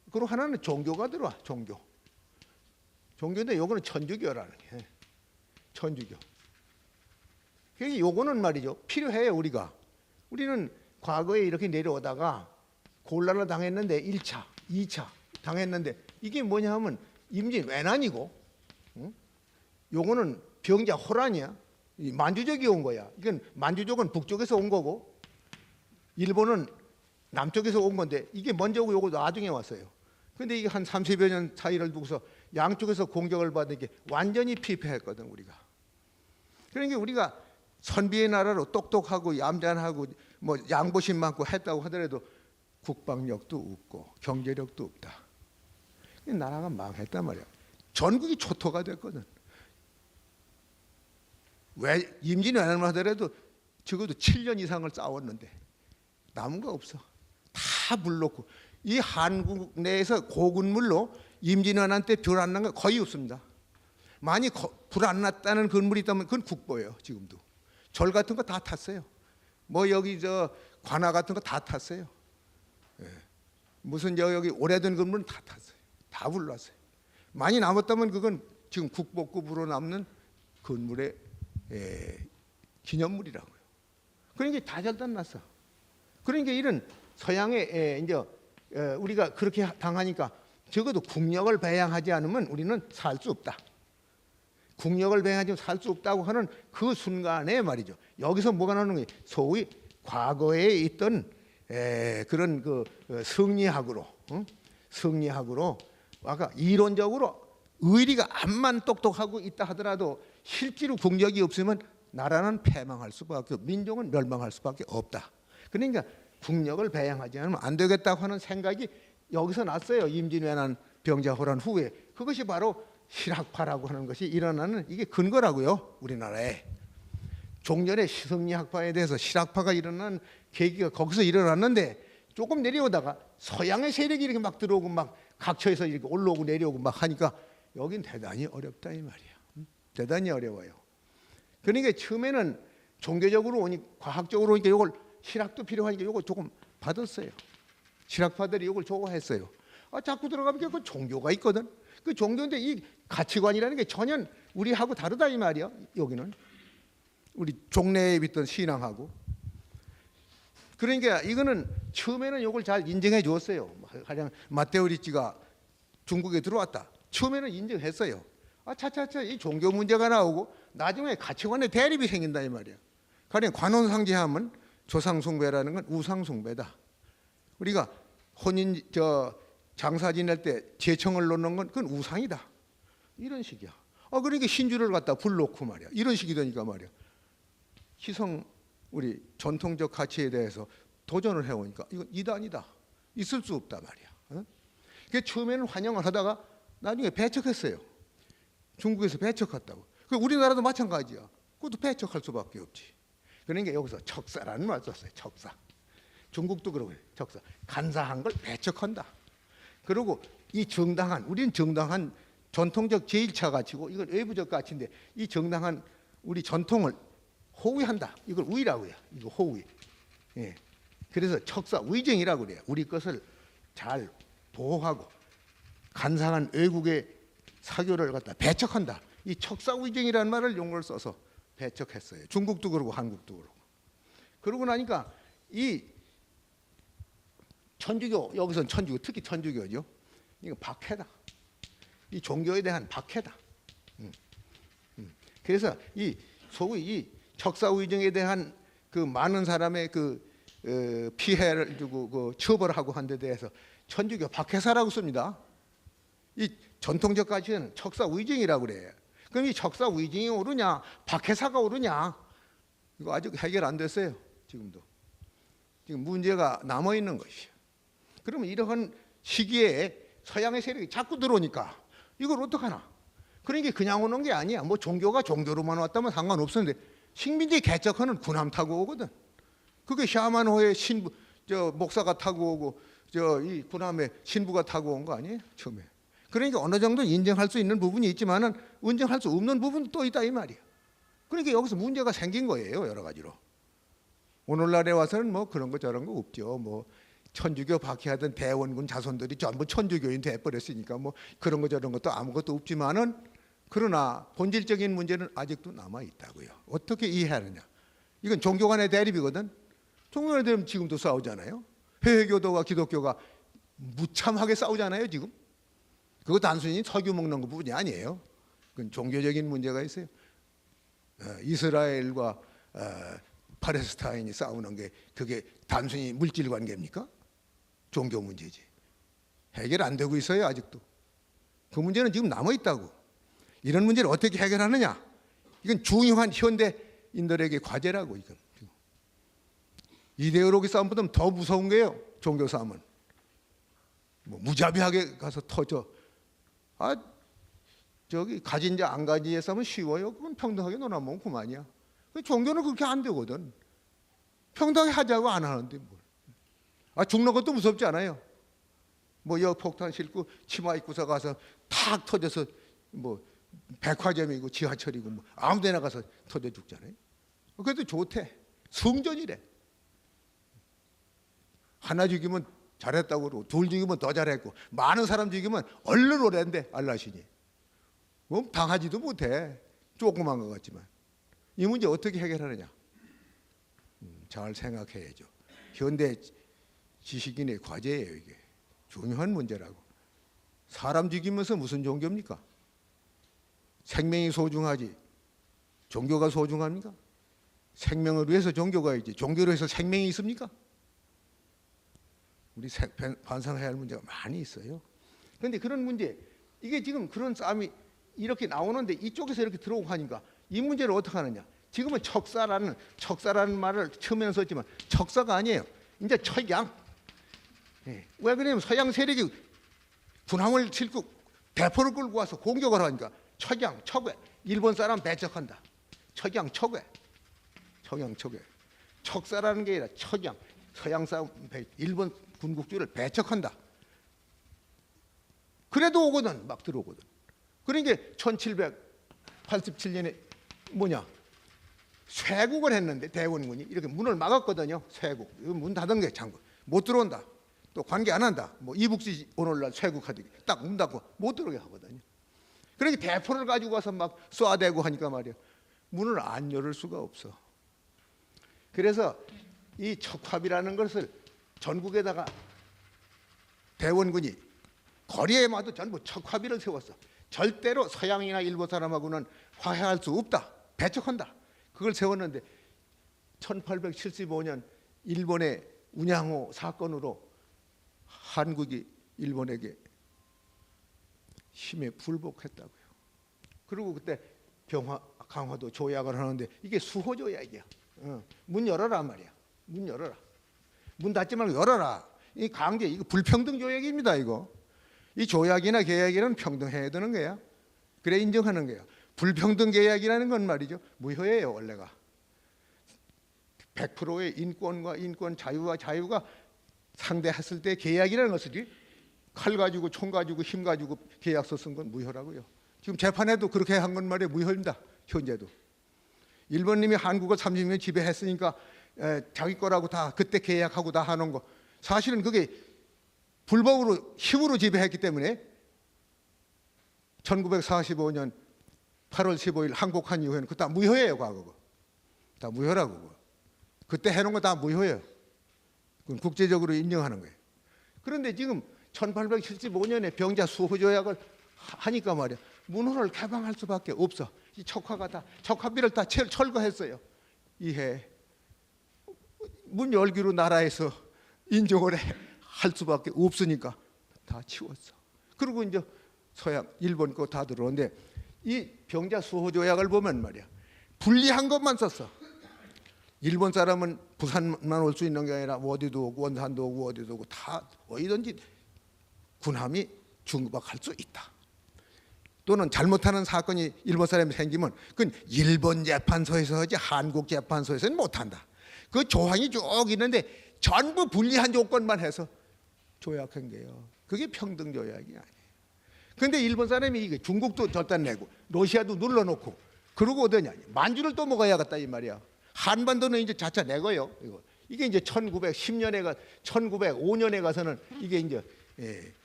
그리고 하나는 종교가 들어와. 종교인데 요거는 천주교라는 게. 천주교. 그러니까 요거는 말이죠. 필요해요, 우리가. 우리는 과거에 이렇게 내려오다가 곤란을 당했는데 1차, 2차 당했는데 이게 뭐냐 하면 임진 외난이고 요거는 병자 호란이야. 만주족이 온 거야. 이건 만주족은 북쪽에서 온 거고 일본은 남쪽에서 온 건데 이게 먼저 오고 요거 나중에 왔어요. 근데 이게 한 30여 년 차이를 두고서 양쪽에서 공격을 받은 게 완전히 피폐했거든 우리가. 그러니까 우리가 선비의 나라로 똑똑하고 얌전하고 뭐 양보심 많고 했다고 하더라도 국방력도 없고 경제력도 없다. 나라가 망했단 말이야. 전국이 초토가 됐거든. 왜 임진 외난만 하더라도 적어도 7년 이상을 싸웠는데 남은 거 없어. 다 불렀고 이 한국 내에서 고군물로 임진왜란 때 불 안 난 거 거의 없습니다. 많이 불 안 났다는 건물이 있다면 그건 국보예요. 지금도 절 같은 거 다 탔어요. 뭐 여기 관아 같은 거 다 탔어요. 무슨 여기 오래된 건물은 다 탔어요. 다 불났어요. 많이 남았다면 그건 지금 국보급으로 남는 건물의 기념물이라고요. 그러니까 다 절단 났어. 그러니까 이런 서양의 이제 우리가 그렇게 당하니까 적어도 국력을 배양하지 않으면 우리는 살 수 없다. 국력을 배양하지 살 수 없다고 하는 그 순간에 말이죠. 여기서 뭐가 나오는 거예요? 소위 과거에 있던 그런 그 성리학으로 아까 이론적으로 의리가 암만 똑똑하고 있다 하더라도 실제로 국력이 없으면 나라는 패망할 수밖에 없고 민족은 멸망할 수밖에 없다. 그러니까 국력을 배양하지 않으면 안 되겠다고 하는 생각이 여기서 났어요. 임진왜란 병자호란 후에. 그것이 바로 실학파라고 하는 것이 일어나는 이게 근거라고요. 우리나라에. 종전의 시성리학파에 대해서 실학파가 일어난 계기가 거기서 일어났는데 조금 내려오다가 서양의 세력이 이렇게 막 들어오고 막 각처에서 이렇게 올라오고 내려오고 막 하니까 여긴 대단히 어렵다 이 말이야. 대단히 어려워요. 그러니까 처음에는 종교적으로 오니 과학적으로 오니까 이걸 실학도 필요하니까 이걸 조금 받았어요. 실학파들이 이걸 좋아했어요. 자꾸 들어가면 그 종교가 있거든. 그 종교인데 이 가치관이라는 게 전혀 우리하고 다르다 이 말이야. 여기는 우리 종래에 있던 신앙하고. 그러니까 이거는 처음에는 이걸 잘 인정해 주었어요. 가령 마테오 리치가 중국에 들어왔다. 처음에는 인정했어요. 차차차 이 종교 문제가 나오고 나중에 가치관의 대립이 생긴다 이 말이야. 가령 관원상제하면 조상숭배라는 건 우상숭배다. 우리가 혼인 장사 지낼 때 제청을 놓는 건 그건 우상이다. 이런 식이야. 그러니까 신주를 갖다 불놓고 말이야. 이런 식이 되니까 말이야. 희성 우리 전통적 가치에 대해서 도전을 해오니까 이건 이단이다. 있을 수 없다 말이야. 그 처음에는 환영을 하다가 나중에 배척했어요. 중국에서 배척했다고. 우리나라도 마찬가지야. 그것도 배척할 수밖에 없지. 그러니까 여기서 척사라는 말 썼어요. 척사. 중국도 그러고 척사. 간사한 걸 배척한다. 그리고 이 정당한 우리는 정당한 전통적 제1차 가치고 이건 외부적 가치인데 이 정당한 우리 전통을 호위한다. 이걸 우위라고 해요. 이거 호위. 예. 그래서 척사 위정이라고 그래요. 우리 것을 잘 보호하고 간사한 외국의 사교를 갖다 배척한다. 이 척사 위정이라는 말을 용어를 써서 배척했어요. 중국도 그러고 한국도 그러고. 그러고 나니까 이 천주교 여기서는 천주교 특히 천주교죠. 이거 박해다. 이 종교에 대한 박해다. 그래서 이 소위 이 척사위정에 대한 그 많은 사람의 그 피해를 주고 그 처벌하고 한 데 대해서 천주교 박해사라고 씁니다. 이 전통적 가치는 척사위정이라고 그래요. 그럼 이 척사위정이 오르냐 박해사가 오르냐 이거 아직 해결 안 됐어요. 지금도 지금 문제가 남아 있는 것이요. 그러면 이러한 시기에 서양의 세력이 자꾸 들어오니까 이걸 어떡하나? 그러니까 그냥 오는 게 아니야. 뭐 종교가 종교로만 왔다면 상관없었는데 식민지 개척하는 군함 타고 오거든. 그게 샤만호의 신부 목사가 타고 오고 이 군함에 신부가 타고 온 거 아니에요? 처음에. 그러니까 어느 정도 인정할 수 있는 부분이 있지만은 인정할 수 없는 부분도 또 있다 이 말이야. 그러니까 여기서 문제가 생긴 거예요. 여러 가지로. 오늘날에 와서는 뭐 그런 거 저런 거 없죠. 뭐 천주교 박해하던 대원군 자손들이 전부 천주교인 돼버렸으니까 뭐 그런 거 저런 것도 아무것도 없지만은 그러나 본질적인 문제는 아직도 남아 있다고요. 어떻게 이해하느냐? 이건 종교 간의 대립이거든. 종교 간의 대립은 지금도 싸우잖아요. 회교도와 기독교가 무참하게 싸우잖아요. 지금. 그거 단순히 석유 먹는 거 부분이 아니에요. 그건 종교적인 문제가 있어요. 이스라엘과 팔레스타인이 싸우는 게 그게 단순히 물질 관계입니까? 종교 문제지. 해결 안 되고 있어요. 아직도. 그 문제는 지금 남아 있다고. 이런 문제를 어떻게 해결하느냐? 이건 중요한 현대인들에게 과제라고. 이건 이데올로기 싸움보다 더 무서운 게요. 종교 싸움은 뭐 무자비하게 가서 터져. 저기 가진 자 안 가진 자 싸움은 쉬워요. 그건 평등하게 놀아먹으면 그만이야. 종교는 그렇게 안 되거든. 평등하게 하자고 안 하는데 뭘. 죽는 것도 무섭지 않아요. 뭐 폭탄 싣고 치마 입고서 가서 탁 터져서 뭐 백화점이고 지하철이고 뭐 아무데나 가서 터져 죽잖아요. 그래도 좋대. 성전이래. 하나 죽이면 잘했다고 그러고 둘 죽이면 더 잘했고 많은 사람 죽이면 얼른 오랜대 알라신이. 뭐 당하지도 못해. 조그만 것 같지만. 이 문제 어떻게 해결하느냐? 잘 생각해야죠. 현대 지식인의 과제예요. 이게 중요한 문제라고. 사람 죽이면서 무슨 종교입니까? 생명이 소중하지 종교가 소중합니까? 생명을 위해서 종교가 있지 종교로 해서 생명이 있습니까? 우리 반성해야 할 문제가 많이 있어요. 그런데 그런 문제 이게 지금 그런 싸움이 이렇게 나오는데 이쪽에서 이렇게 들어오고 하니까 이 문제를 어떻게 하느냐? 지금은 척사라는 말을 처음에는 썼지만 척사가 아니에요. 이제 척양. 예. 왜 그러냐면 서양 세력이 군함을 싣고 대포를 끌고 와서 공격을 하니까 척양, 척외. 일본 사람 배척한다. 척양, 척외. 척양, 척외. 척사라는 게 아니라 척양. 서양 사람, 일본 군국주의를 배척한다. 그래도 오거든, 막 들어오거든. 그러니까 1787년에 뭐냐? 쇄국을 했는데 대원군이 이렇게 문을 막았거든요. 쇄국. 문 닫은 게 장군. 못 들어온다. 또 관계 안 한다. 뭐 이북지 오늘날 쇄국하듯이 딱 문 닫고 못 들어오게 하거든요. 그러니까 대포를 가지고 와서 막 쏴대고 하니까 말이야. 문을 안 열을 수가 없어. 그래서 이 척합이라는 것을 전국에다가 대원군이 거리에마다 전부 척합의를 세웠어. 절대로 서양이나 일본 사람하고는 화해할 수 없다. 배척한다. 그걸 세웠는데 1875년 일본의 운양호 사건으로 한국이 일본에게 힘에 불복했다고요. 그리고 그때 강화도 조약을 하는데 이게 수호 조약이야. 문 열어라 말이야. 문 열어라. 문 닫지 말고 열어라. 이 강제 이거 불평등 조약입니다. 이거. 이 조약이나 계약이라는 평등해야 되는 거야. 그래 인정하는 거야. 불평등 계약이라는 건 말이죠. 무효예요 원래가. 100%의 인권과 인권 자유와 자유가 상대했을 때 계약이라는 것이 칼 가지고 총 가지고 힘 가지고 계약서 쓴 건 무효라고요. 지금 재판에도 그렇게 한 건 말이에요. 무효입니다. 현재도. 일본님이 한국을 30년 지배했으니까 자기 거라고 다 그때 계약하고 다 하는 거. 사실은 그게 불법으로 힘으로 지배했기 때문에 1945년 8월 15일 항복한 이후에는 그거 다 무효예요. 과거가. 다 무효라고. 그때 해놓은 거 다 무효예요. 그건 국제적으로 인정하는 거예요. 그런데 지금 1875년에 병자 수호 조약을 하니까 말이야. 문호를 개방할 수밖에 없어. 이 척화가 다 척화비를 다 철거했어요. 이해. 문 열기로 나라에서 인정을 할 수밖에 없으니까 다 치웠어. 그리고 이제 서양 일본 거 다 들어오는데 이 병자 수호 조약을 보면 말이야. 불리한 것만 썼어. 일본 사람은 부산만 올 수 있는 게 아니라 어디도 오고 원산도 오고 어디도 오고 다 어디든지 군함이 중박할 수 있다. 또는 잘못하는 사건이 일본 사람이 생기면 그건 일본 재판소에서 하지 한국 재판소에서는 못한다. 그 조항이 쭉 있는데 전부 불리한 조건만 해서 조약한 게요. 그게 평등 조약이 아니에요. 그런데 일본 사람이 이게 중국도 절단 내고 러시아도 눌러놓고 그러고 어떠냐? 만주를 또 먹어야겠다 이 말이야. 한반도는 이제 자차 내고요. 이게 이제 1905년에 가서는 이게 이제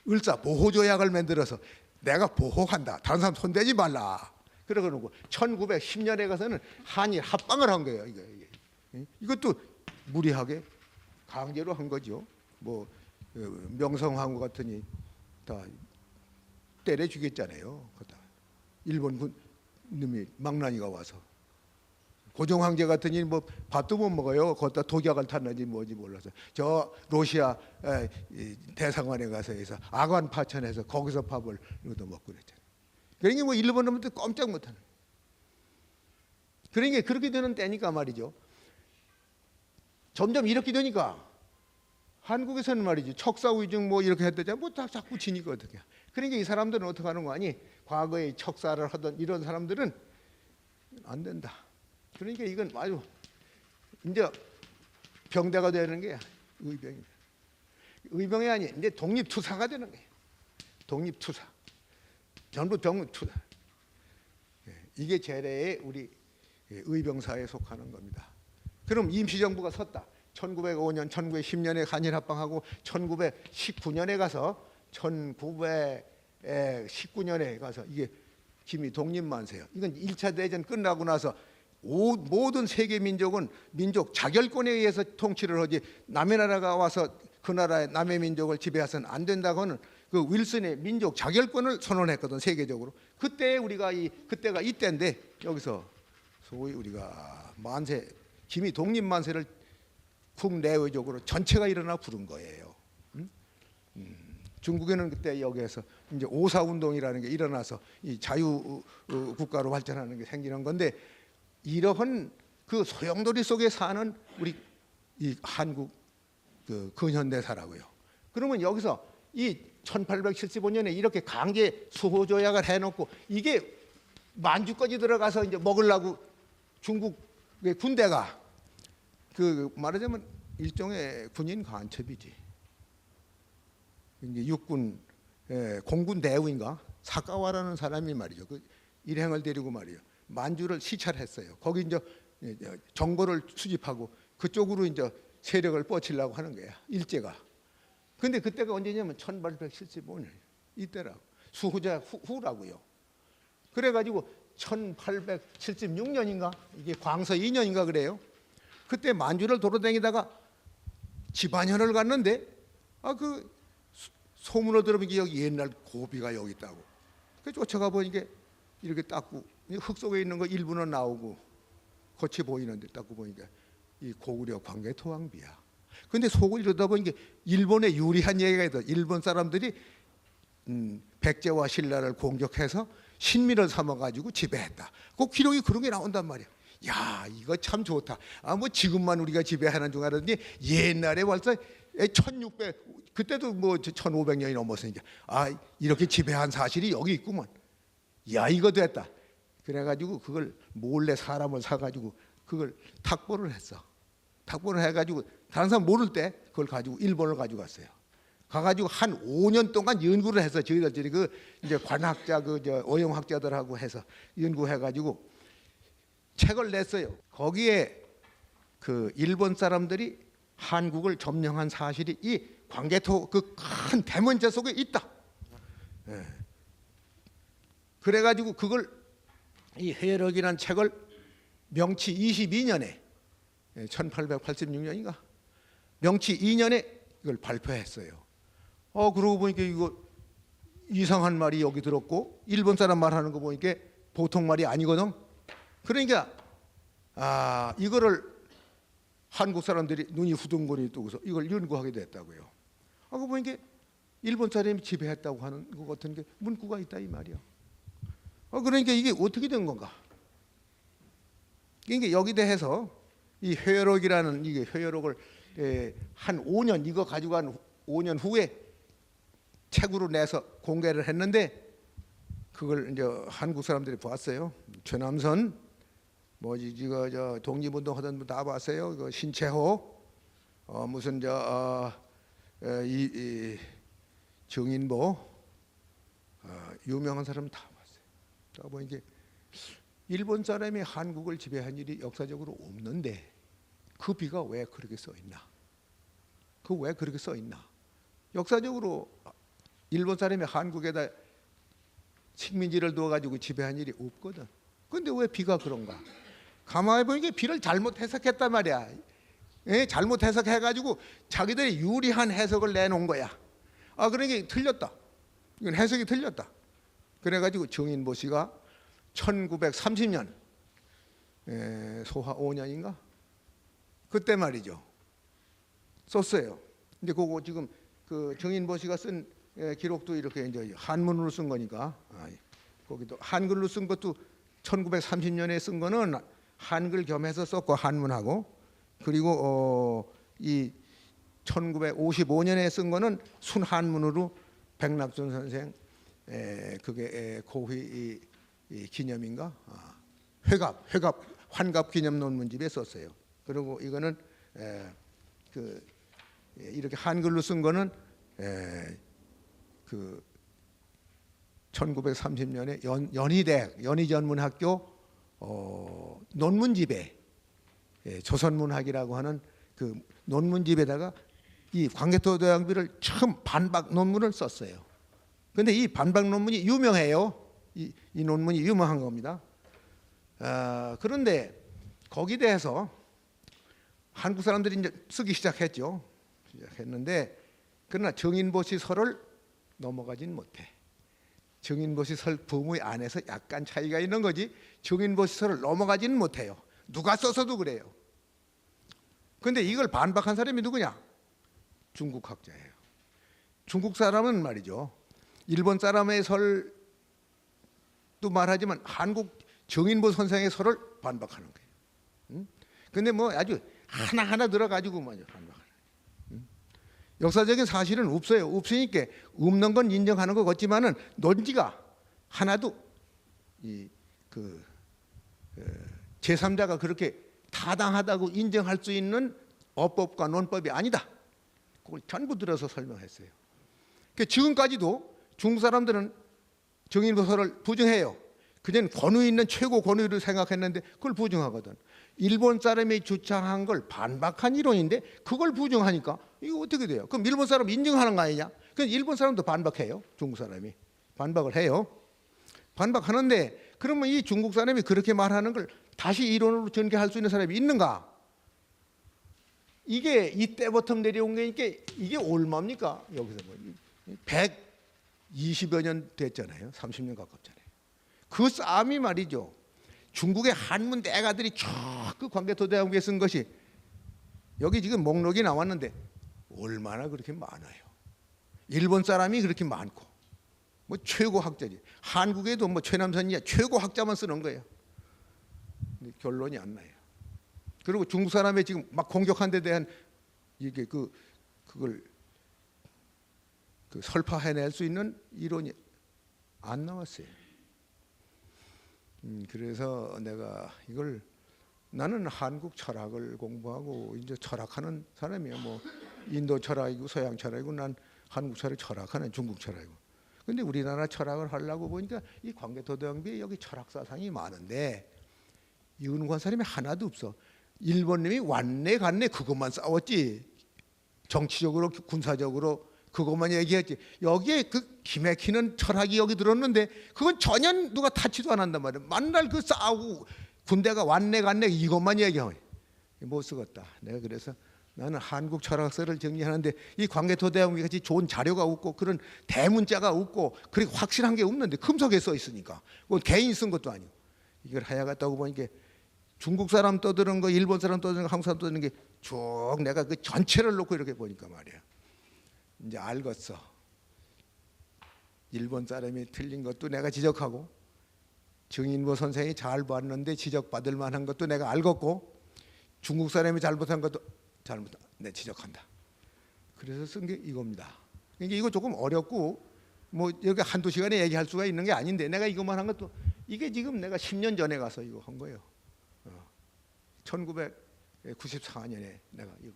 을사 보호 조약을 만들어서 내가 보호한다. 다른 사람 손대지 말라. 그러고 놓고 1910년에 가서는 한일 합방을 한 거예요. 이것도 무리하게 강제로 한 거죠. 뭐 명성황후 같으니 다 때려 죽였잖아요. 일본 군 놈이 망나니가 와서 고종 황제 같으니 뭐 밥도 못 먹어요. 거기다 독약을 탔는지 뭐지 몰라서 저 러시아 대사관에 가서 해서 아관 파천해서 거기서 밥을 얻어 먹고 그랬잖아요. 그러니까 뭐 일본 놈들 꼼짝 못하는. 그러니까 그렇게 되는 때니까 말이죠. 점점 이렇게 되니까 한국에서는 말이죠. 척사위증 뭐 이렇게 했더니 뭐 다 자꾸 지니까 어떻게. 그러니까 이 사람들은 어떻게 하는 거 아니? 과거에 척사를 하던 이런 사람들은 안 된다. 그러니까 이건 아주 이제 병대가 되는 게 의병이다. 의병이 아니 이제 독립투사가 되는 거예요. 독립투사. 전부 독립투사. 이게 재래의 우리 의병사에 속하는 겁니다. 그럼 임시정부가 섰다. 1905년, 1910년에 한일합방하고 1919년에 가서 1919년에 가서 이게 김이 독립만세요. 이건 1차 대전 끝나고 나서 모든 세계 민족은 민족 자결권에 의해서 통치를 하지 남의 나라가 와서 그 나라의 남의 민족을 지배해서는 안 된다고는 그 윌슨의 민족 자결권을 선언했거든 세계적으로. 그때 우리가 그때가 이때인데 여기서 소위 우리가 만세 김이 독립만세를 국내외적으로 전체가 일어나 부른 거예요. 중국에는 그때 여기에서 이제 오사운동이라는 게 일어나서 이 자유 국가로 발전하는 게 생기는 건데 이러한 그 소용돌이 속에 사는 우리 이 한국 그 근현대사라고요. 그러면 여기서 이 1875년에 이렇게 강제 수호 조약을 해놓고 이게 만주까지 들어가서 이제 먹으려고 중국의 군대가 그 말하자면 일종의 군인 간첩이지. 이제 육군 공군 대우인가 사카와라는 사람이 말이죠. 그 일행을 데리고 말이요. 만주를 시찰했어요. 거기 이제 정보를 수집하고 그쪽으로 이제 세력을 뻗치려고 하는 거야. 일제가. 근데 그때가 언제냐면 1875년 이때라고. 수호자 후라고요. 그래가지고 1876년인가 이게 광서 2년인가 그래요. 그때 만주를 돌아다니다가 집안현을 갔는데 그 소문을 들으면 여기 옛날 고비가 여기 있다고. 그 쫓아가 보니까 이렇게 닦고 흙 속에 있는 거 일부는 나오고 겉이 보이는데 닦고 보니까 이 고구려 광개토왕비야. 근데 속을 이러다 보니까 일본에 유리한 얘기가 있어. 일본 사람들이 백제와 신라를 공격해서 신민을 삼아가지고 지배했다. 그 기록이 그런 게 나온단 말이야. 야, 이거 참 좋다. 뭐 지금만 우리가 지배하는 줄 알았더니 옛날에 벌써 1600 그때도 뭐 1500년이 넘었으니까 이렇게 지배한 사실이 여기 있구먼. 야, 이거 됐다. 그래가지고 그걸 몰래 사람을 사가지고 그걸 탁보를 했어. 탁보를 해가지고 다른 사람 모를 때 그걸 가지고 일본을 가지고 갔어요. 가가지고 한 5년 동안 연구를 해서 저희들이 그 이제 관학자 어영학자들하고 해서 연구해가지고 책을 냈어요. 거기에 그 일본 사람들이 한국을 점령한 사실이 이 광개토 그 큰 대문제 속에 있다. 그래가지고 그걸 이 회력이라는 책을 명치 22년에 1886년인가 명치 2년에 이걸 발표했어요. 그러고 보니까 이거 이상한 말이 여기 들었고 일본 사람 말하는 거 보니까 보통 말이 아니거든. 그러니까 이거를 한국 사람들이 눈이 후둥거리 뜨고서 이걸 연구하게 됐다고요. 그거 보니까 일본 사람이 지배했다고 하는 것 같은 게 문구가 있다 이 말이야. 그러니까 이게 어떻게 된 건가? 그러니까 여기 대해서 이 회열록이라는 이게 회열록을 한 5년 이거 가지고 한 5년 후에 책으로 내서 공개를 했는데 그걸 이제 한국 사람들이 봤어요. 최남선 이거 저 독립운동 하던 분 다 봤어요. 그 신채호 무슨 이 정인보 유명한 사람 다 봤어요. 다 보니까 일본 사람이 한국을 지배한 일이 역사적으로 없는데 그 비가 왜 그렇게 써 있나? 그 왜 그렇게 써 있나? 역사적으로 일본 사람이 한국에다 식민지를 두어가지고 지배한 일이 없거든. 근데 왜 비가 그런가? 가만히 보니까 비를 잘못 해석했단 말이야. 잘못 해석해가지고 자기들이 유리한 해석을 내놓은 거야. 그러니까 틀렸다. 이건 해석이 틀렸다. 그래가지고 정인보 씨가 1930년 소화 5년인가 그때 말이죠 썼어요. 근데 그거 지금 그 정인보 씨가 쓴 기록도 이렇게 이제 한문으로 쓴 거니까 거기도 한글로 쓴 것도 1930년에 쓴 거는 한글 겸해서 썼고 한문하고 그리고 이 1955년에 쓴 거는 순한문으로 백낙준 선생 그게 고휘 기념인가 회갑 환갑 기념 논문집에 썼어요. 그리고 이거는 이렇게 한글로 쓴 거는 그 1930년에 연희대학 연희전문학교 논문집에 조선문학이라고 하는 그 논문집에다가 이 광개토대왕비를 처음 반박 논문을 썼어요. 그런데 이 반박 논문이 유명해요. 이 논문이 유명한 겁니다. 그런데 거기에 대해서 한국 사람들이 이제 쓰기 시작했는데 그러나 정인보 씨 설을 넘어가진 못해. 정인보 씨 설 부모의 안에서 약간 차이가 있는 거지 정인보 씨 설을 넘어가지는 못해요. 누가 써서도 그래요. 그런데 이걸 반박한 사람이 누구냐? 중국 학자예요. 중국 사람은 말이죠. 일본 사람의 설도 말하지만 한국 정인보 선생의 설을 반박하는 거예요. 근데 뭐 아주 하나하나 들어가지고 말이죠. 역사적인 사실은 없어요. 없으니까 없는 건 인정하는 것 같지만은 논지가 하나도 그 제3자가 그렇게 타당하다고 인정할 수 있는 어법과 논법이 아니다. 그걸 전부 들어서 설명했어요. 그러니까 지금까지도 중국 사람들은 정인보서를 부정해요. 그전 권위 있는 최고 권위를 생각했는데 그걸 부정하거든. 일본 사람이 주장한 걸 반박한 이론인데 그걸 부정하니까 이거 어떻게 돼요? 그럼 일본 사람 인정하는 거 아니냐? 그럼 일본 사람도 반박해요. 중국 사람이 반박을 해요. 반박하는데 그러면 이 중국 사람이 그렇게 말하는 걸 다시 이론으로 전개할 수 있는 사람이 있는가? 이게 이때부터 내려온 게니까 이게 얼마입니까? 여기서 뭐 120여 년 됐잖아요. 30년 가깝잖아요. 그 싸움이 말이죠. 중국의 한문 대가들이 쭉 그 광개토대왕비에 쓴 것이 여기 지금 목록이 나왔는데 얼마나 그렇게 많아요. 일본 사람이 그렇게 많고 뭐 최고 학자지. 한국에도 뭐 최남선이야 최고 학자만 쓰는 거예요. 근데 결론이 안 나요. 그리고 중국 사람의 지금 막 공격한 데 대한 이게 그걸 설파해낼 수 있는 이론이 안 나왔어요. 그래서 내가 이걸 나는 한국 철학을 공부하고 이제 철학하는 사람이야. 뭐 인도 철학이고 서양 철학이고 난 한국 철학 철학하는 중국 철학이고. 근데 우리나라 철학을 하려고 보니까 이 광개토대왕비에 여기 철학 사상이 많은데 연구한 사람이 하나도 없어. 일본님이 왔네 갔네 그것만 싸웠지. 정치적으로 군사적으로 그것만 얘기했지. 여기에 그 기맥히는 철학이 여기 들었는데 그건 전혀 누가 타치도 안 한단 말이야. 만날 그 싸우고 군대가 왔네 갔네 이것만 얘기하니 못 쓰겠다. 내가 그래서 나는 한국 철학서를 정리하는데 이 광개토대왕비 같이 좋은 자료가 없고 그런 대문자가 없고 그렇게 확실한 게 없는데 금속에 써 있으니까 뭐 개인 쓴 것도 아니고 이걸 하야갔다고 보니까 중국 사람 떠드는 거, 일본 사람 떠드는 거, 한국 사람 떠드는 게 쭉 내가 그 전체를 놓고 이렇게 보니까 말이야. 이제 알겠어. 일본 사람이 틀린 것도 내가 지적하고 정인보 선생이 잘 봤는데 지적받을 만한 것도 내가 알겠고 중국 사람이 잘못한 것도 내 지적한다. 그래서 쓴 게 이겁니다. 그러니까 이거 조금 어렵고 뭐 여기 한두 시간에 얘기할 수가 있는 게 아닌데 내가 이것만 한 것도 이게 지금 내가 10년 전에 가서 이거 한 거예요. 1994년에 내가 이거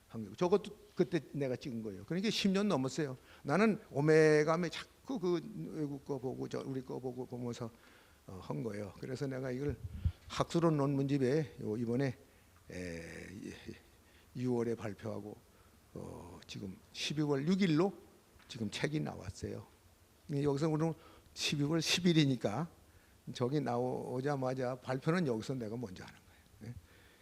한 거고 저것도 그때 내가 찍은 거예요. 그러니까 10년 넘었어요. 나는 오메가메 자꾸 그 외국 거 보고 저 우리 거 보고 보면서 한 거예요. 그래서 내가 이걸 학술론 논문집에 이번에 6월에 발표하고 지금 12월 6일로 지금 책이 나왔어요. 여기서 오늘 12월 10일이니까 저기 나오자마자 발표는 여기서 내가 먼저 하는 거예요.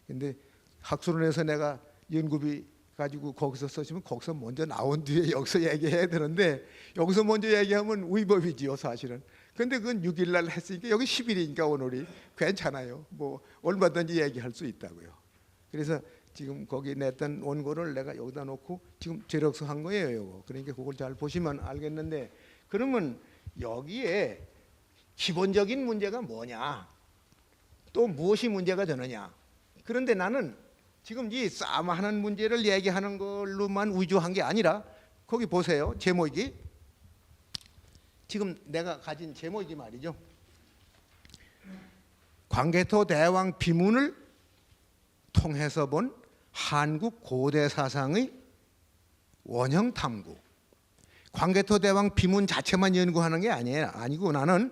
근데 학술론에서 내가 연구비 가지고 거기서 쓰시면 거기서 먼저 나온 뒤에 여기서 얘기해야 되는데 여기서 먼저 얘기하면 위법이지요 사실은. 근데 그건 6일 날 했으니까 여기 10일이니까 오늘이 괜찮아요. 뭐 얼마든지 얘기할 수 있다고요. 그래서 지금 거기 냈던 원고를 내가 여기다 놓고 지금 제럭스 한 거예요. 요거. 그러니까 그걸 잘 보시면 알겠는데 그러면 여기에 기본적인 문제가 뭐냐? 또 무엇이 문제가 되느냐? 그런데 나는 지금 이 싸움하는 문제를 얘기하는 걸로만 위주한 게 아니라 거기 보세요. 제목이 지금 내가 가진 제목이 말이죠. 광개토 대왕 비문을 통해서 본 한국 고대 사상의 원형 탐구. 광개토 대왕 비문 자체만 연구하는 게 아니고 나는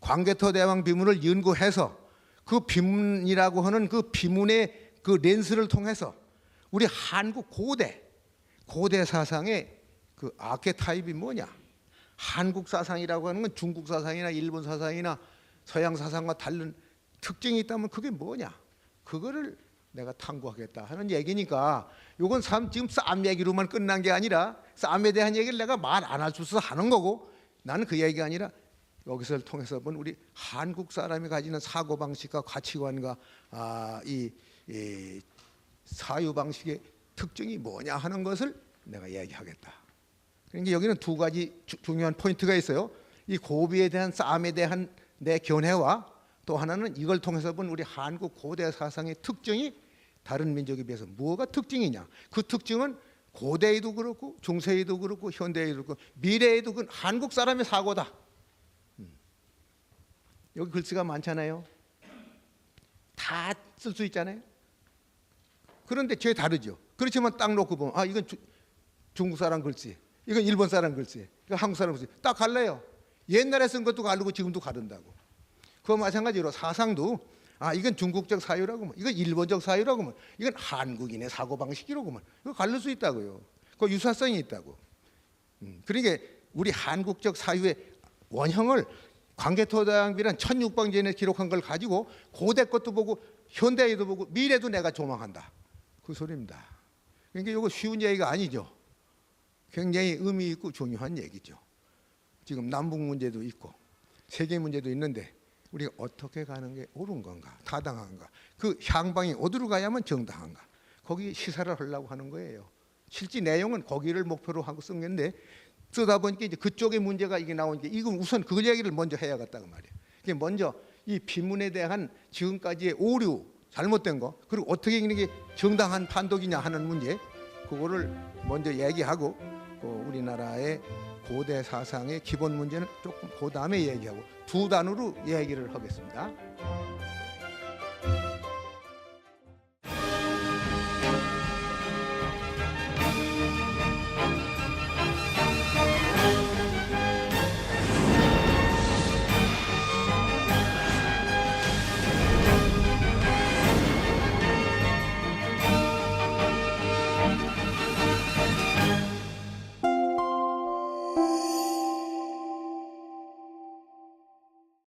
광개토 대왕 비문을 연구해서 그 비문이라고 하는 그 비문의 그 렌스를 통해서 우리 한국 고대 사상의 그 아케타입이 뭐냐? 한국 사상이라고 하는 건 중국 사상이나 일본 사상이나 서양 사상과 다른 특징이 있다면 그게 뭐냐? 그거를 내가 탐구하겠다 하는 얘기니까 이건 지금 싸움 얘기로만 끝난 게 아니라 싸움에 대한 얘기를 내가 말 안 할 수 없어서 하는 거고 나는 그 얘기가 아니라 여기서를 통해서 본 우리 한국 사람이 가지는 사고방식과 가치관과 이 사유방식의 특징이 뭐냐 하는 것을 내가 얘기하겠다. 그러니까 여기는 두 가지 중요한 포인트가 있어요. 이 고비에 대한 싸움에 대한 내 견해와 또 하나는 이걸 통해서 본 우리 한국 고대 사상의 특징이 다른 민족에 비해서 뭐가 특징이냐? 그 특징은 고대에도 그렇고 중세에도 그렇고 현대에도 그렇고 미래에도 그 한국 사람의 사고다. 여기 글씨가 많잖아요. 다 쓸 수 있잖아요. 그런데 죄 다르죠. 그렇지만 딱 놓고 보면 아 이건 중국 사람 글씨, 이건 일본 사람 글씨, 이건 한국 사람 글씨 딱 갈라요. 옛날에 쓴 것도 가르고 지금도 가른다고. 그와 마찬가지로 사상도 아 이건 중국적 사유라고, 이건 일본적 사유라고, 이건 한국인의 사고 방식이라고, 이거 갈릴 수 있다고요. 그 유사성이 있다고. 그러니까 우리 한국적 사유의 원형을 광개토대왕비란 1600년에 기록한 걸 가지고 고대 것도 보고 현대에도 보고 미래도 내가 조망한다. 그 소리입니다. 그러니까 이거 쉬운 얘기가 아니죠. 굉장히 의미 있고 중요한 얘기죠. 지금 남북 문제도 있고 세계 문제도 있는데 우리가 어떻게 가는 게 옳은 건가, 타당한가, 그 향방이 어디로 가야만 정당한가, 거기 시사를 하려고 하는 거예요. 실제 내용은 거기를 목표로 하고 쓴 건데 쓰다 보니까 이제 그쪽의 문제가 이게 나오니까 이건 우선 그 얘기를 먼저 해야겠다고 말이에요. 이게 먼저 이 비문에 대한 지금까지의 오류, 잘못된 거, 그리고 어떻게 이게 정당한 판독이냐 하는 문제, 그거를 먼저 얘기하고 우리나라의 고대 사상의 기본 문제는 조금 그 다음에 얘기하고 두 단으로 얘기를 하겠습니다.